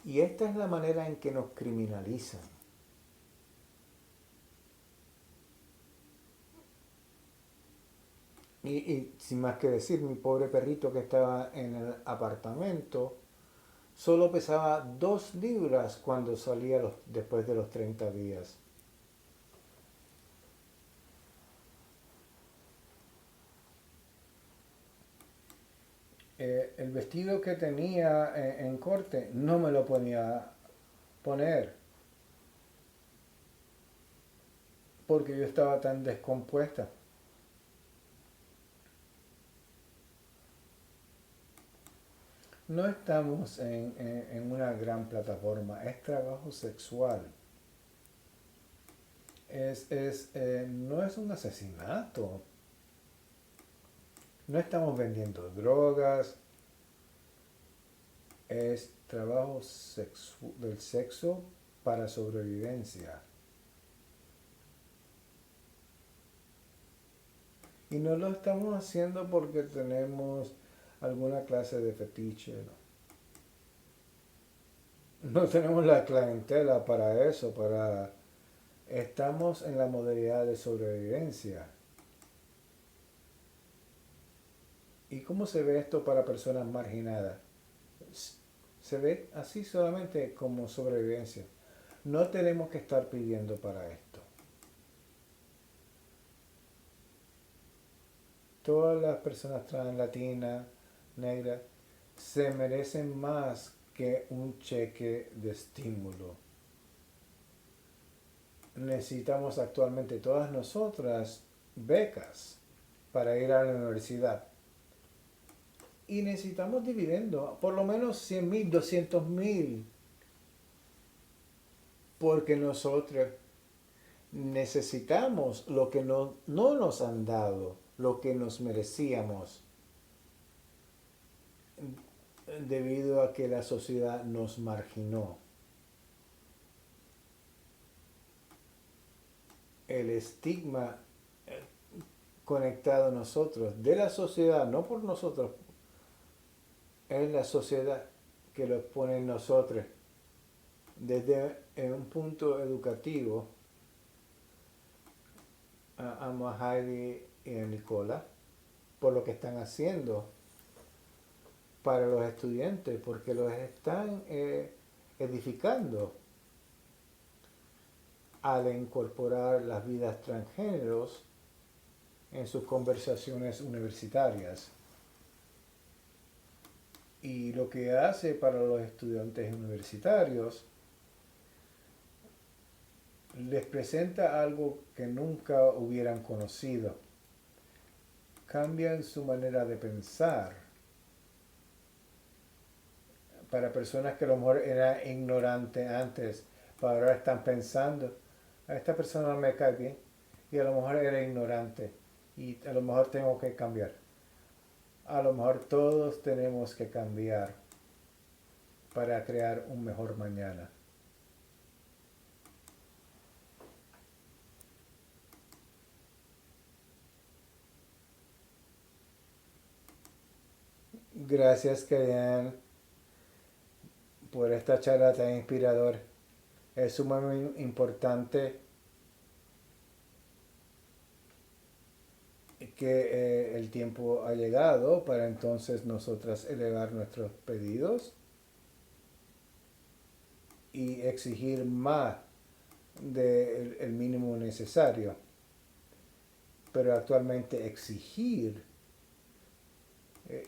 Y esta es la manera en que nos criminalizan. Y sin más que decir, mi pobre perrito que estaba en el apartamento solo pesaba 2 libras cuando salía después de los 30 días. El vestido que tenía en corte no me lo ponía poner porque yo estaba tan descompuesta. No estamos en una gran plataforma, es trabajo sexual. No es un asesinato. No estamos vendiendo drogas. Es trabajo del sexo para sobrevivencia. Y no lo estamos haciendo porque tenemos alguna clase de fetiche. No tenemos la clientela para eso, estamos en la modalidad de sobrevivencia. ¿Y cómo se ve esto para personas marginadas? Se ve así solamente como sobrevivencia. No tenemos que estar pidiendo para esto. Todas las personas trans, latinas, negras, se merecen más que un cheque de estímulo. Necesitamos actualmente todas nosotras becas para ir a la universidad. Y necesitamos dividendo, por lo menos 100,000, 200,000, porque nosotros necesitamos lo que no nos han dado, lo que nos merecíamos, debido a que la sociedad nos marginó. El estigma conectado a nosotros, de la sociedad, no por nosotros, es la sociedad que lo pone en nosotros. Desde un punto educativo, amo a Heidi y a Nicola por lo que están haciendo para los estudiantes, porque los están edificando al incorporar las vidas transgéneros en sus conversaciones universitarias. Y lo que hace para los estudiantes universitarios les presenta algo que nunca hubieran conocido. Cambian su manera de pensar. Para personas que a lo mejor eran ignorantes antes, para ahora están pensando, a esta persona no me cae bien, y a lo mejor era ignorante, y a lo mejor tengo que cambiar. A lo mejor todos tenemos que cambiar para crear un mejor mañana. Gracias, Kayan, por esta charla tan inspiradora. Es sumamente importante que el tiempo ha llegado para entonces nosotras elevar nuestros pedidos y exigir más del mínimo necesario. Pero actualmente exigir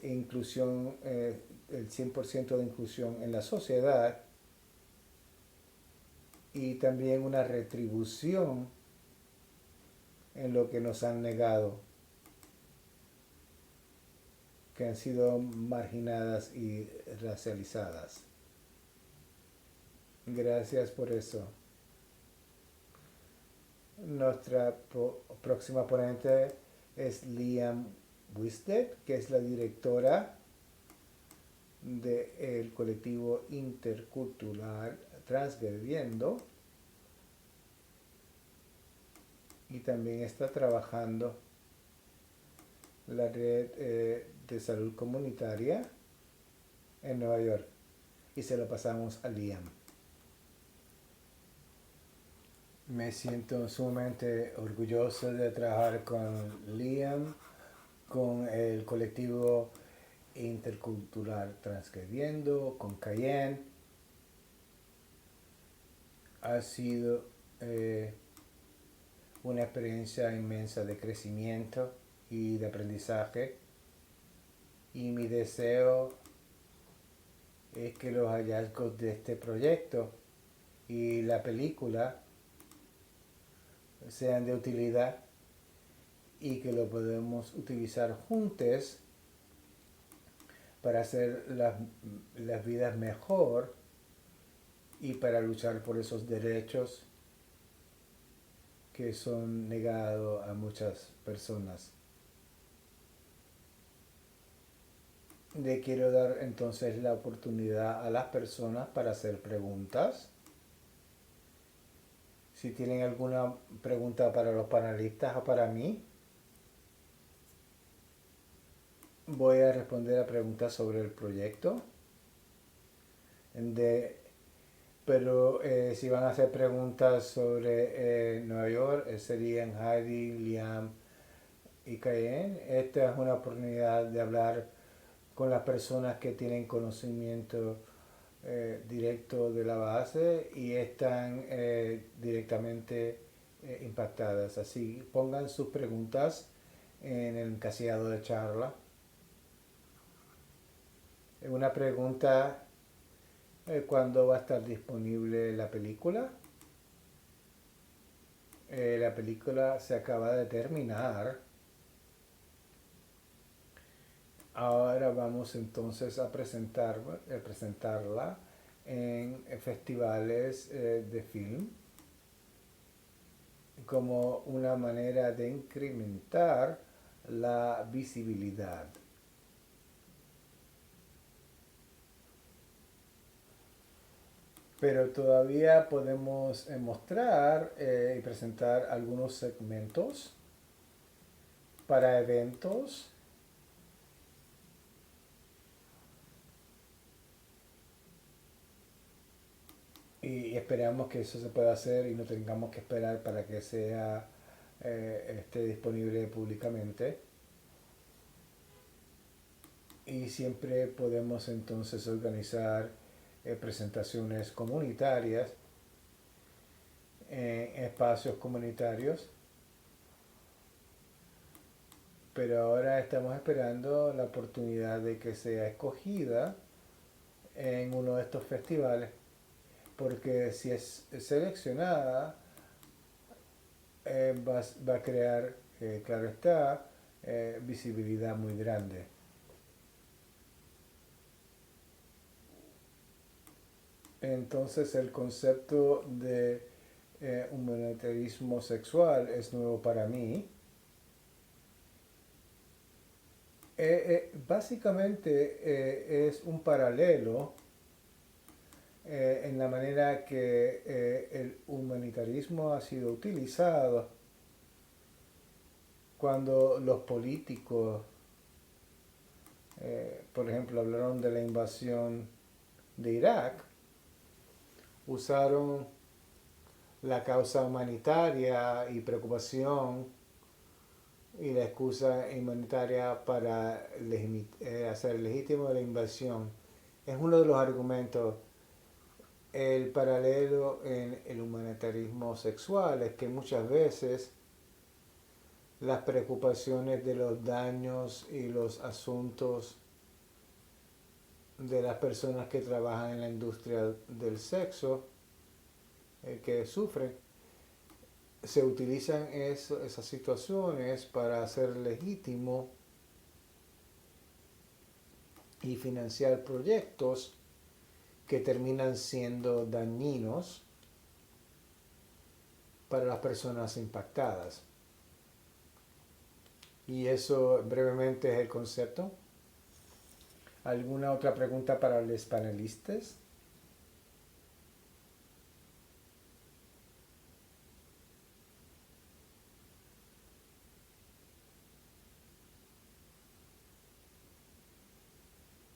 inclusión, el 100% de inclusión en la sociedad y también una retribución en lo que nos han negado, que han sido marginadas y racializadas. Gracias por eso. Nuestra próxima ponente es Liam Wisted, que es la directora del colectivo intercultural Transgrediendo y también está trabajando la red de salud comunitaria en Nueva York. Y se lo pasamos a Liam. Me siento sumamente orgulloso de trabajar con Liam, con el colectivo intercultural Transgrediendo, con Cayenne. Ha sido una experiencia inmensa de crecimiento y de aprendizaje. Y mi deseo es que los hallazgos de este proyecto y la película sean de utilidad y que lo podemos utilizar juntos para hacer las vidas mejor y para luchar por esos derechos que son negados a muchas personas. Le quiero dar entonces la oportunidad a las personas para hacer preguntas. Si tienen alguna pregunta para los panelistas o para mí, voy a responder a preguntas sobre el proyecto. Pero si van a hacer preguntas sobre Nueva York, serían Heidi, Liam y Cayenne. Esta es una oportunidad de hablar con las personas que tienen conocimiento directo de la base y están directamente impactadas. Así pongan sus preguntas en el encasillado de charla. Una pregunta: ¿cuándo va a estar disponible la película? La película se acaba de terminar. Ahora vamos entonces a presentarla en festivales de film como una manera de incrementar la visibilidad. Pero todavía podemos mostrar y presentar algunos segmentos para eventos y esperamos que eso se pueda hacer y no tengamos que esperar para que sea esté disponible públicamente. Y siempre podemos entonces organizar presentaciones comunitarias en espacios comunitarios. Pero ahora estamos esperando la oportunidad de que sea escogida en uno de estos festivales, porque si es seleccionada va a crear, claro está, visibilidad muy grande. Entonces el concepto de humanitarismo sexual es nuevo para mí. Básicamente es un paralelo en la manera que el humanitarismo ha sido utilizado cuando los políticos Por ejemplo, hablaron de la invasión de Irak, usaron la causa humanitaria y preocupación y la excusa humanitaria para hacer legítimo la invasión. Es uno de los argumentos. El paralelo en el humanitarismo sexual es que muchas veces las preocupaciones de los daños y los asuntos de las personas que trabajan en la industria del sexo, que sufren, se utilizan esas situaciones para hacer legítimo y financiar proyectos que terminan siendo dañinos para las personas impactadas. Y eso brevemente es el concepto. ¿Alguna otra pregunta para los panelistas?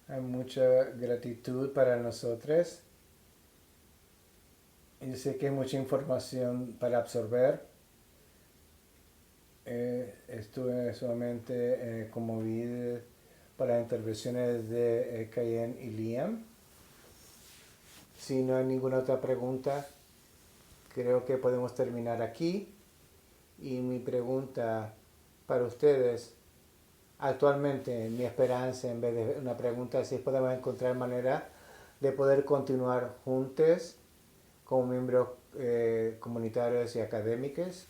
Hay mucha gratitud para nosotros. Yo sé que hay mucha información para absorber. Estuve sumamente conmovido por las intervenciones de Cayen y Liam. Si no hay ninguna otra pregunta, creo que podemos terminar aquí. Y mi pregunta para ustedes, actualmente mi esperanza, en vez de una pregunta, es si podemos encontrar manera de poder continuar juntos como miembros comunitarios y académicos,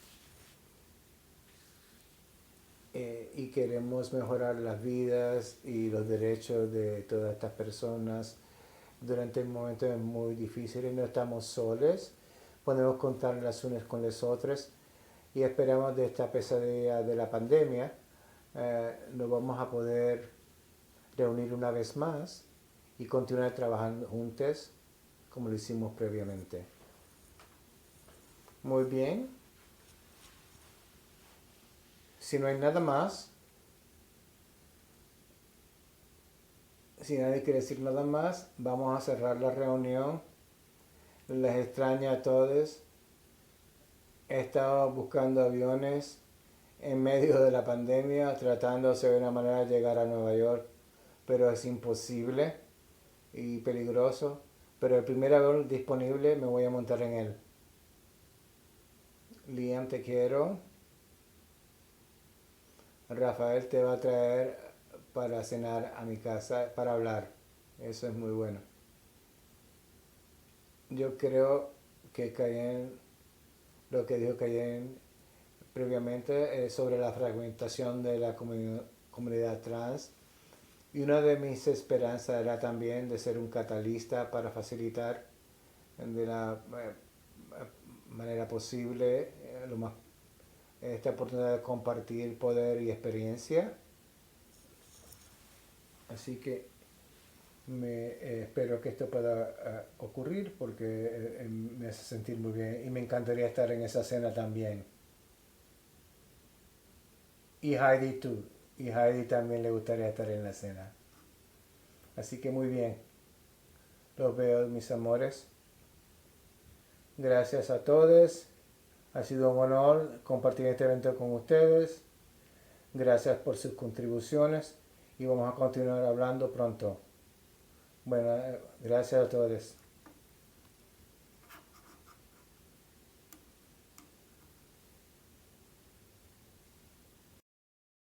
y queremos mejorar las vidas y los derechos de todas estas personas durante momentos muy difíciles. No estamos solos, podemos contar las unas con las otras, y esperamos de esta pesadilla de la pandemia nos vamos a poder reunir una vez más y continuar trabajando juntos como lo hicimos previamente. Muy bien. Si no hay nada más, si nadie quiere decir nada más, vamos a cerrar la reunión. Les extraño a todos. He estado buscando aviones en medio de la pandemia, tratándose de una manera de llegar a Nueva York, pero es imposible y peligroso. Pero el primer avión disponible me voy a montar en él. Liam, te quiero. Rafael te va a traer para cenar a mi casa, para hablar. Eso es muy bueno. Yo creo que Cayen, lo que dijo Cayen previamente sobre la fragmentación de la comunidad trans. Y una de mis esperanzas era también de ser un catalista para facilitar de la manera posible esta oportunidad de compartir poder y experiencia. Así que espero que esto pueda ocurrir porque me hace sentir muy bien y me encantaría estar en esa cena también. Y Heidi tú. Y Heidi también le gustaría estar en la cena. Así que muy bien. Los veo, mis amores. Gracias a todos. Ha sido un honor compartir este evento con ustedes. Gracias por sus contribuciones y vamos a continuar hablando pronto. Bueno, gracias a todos.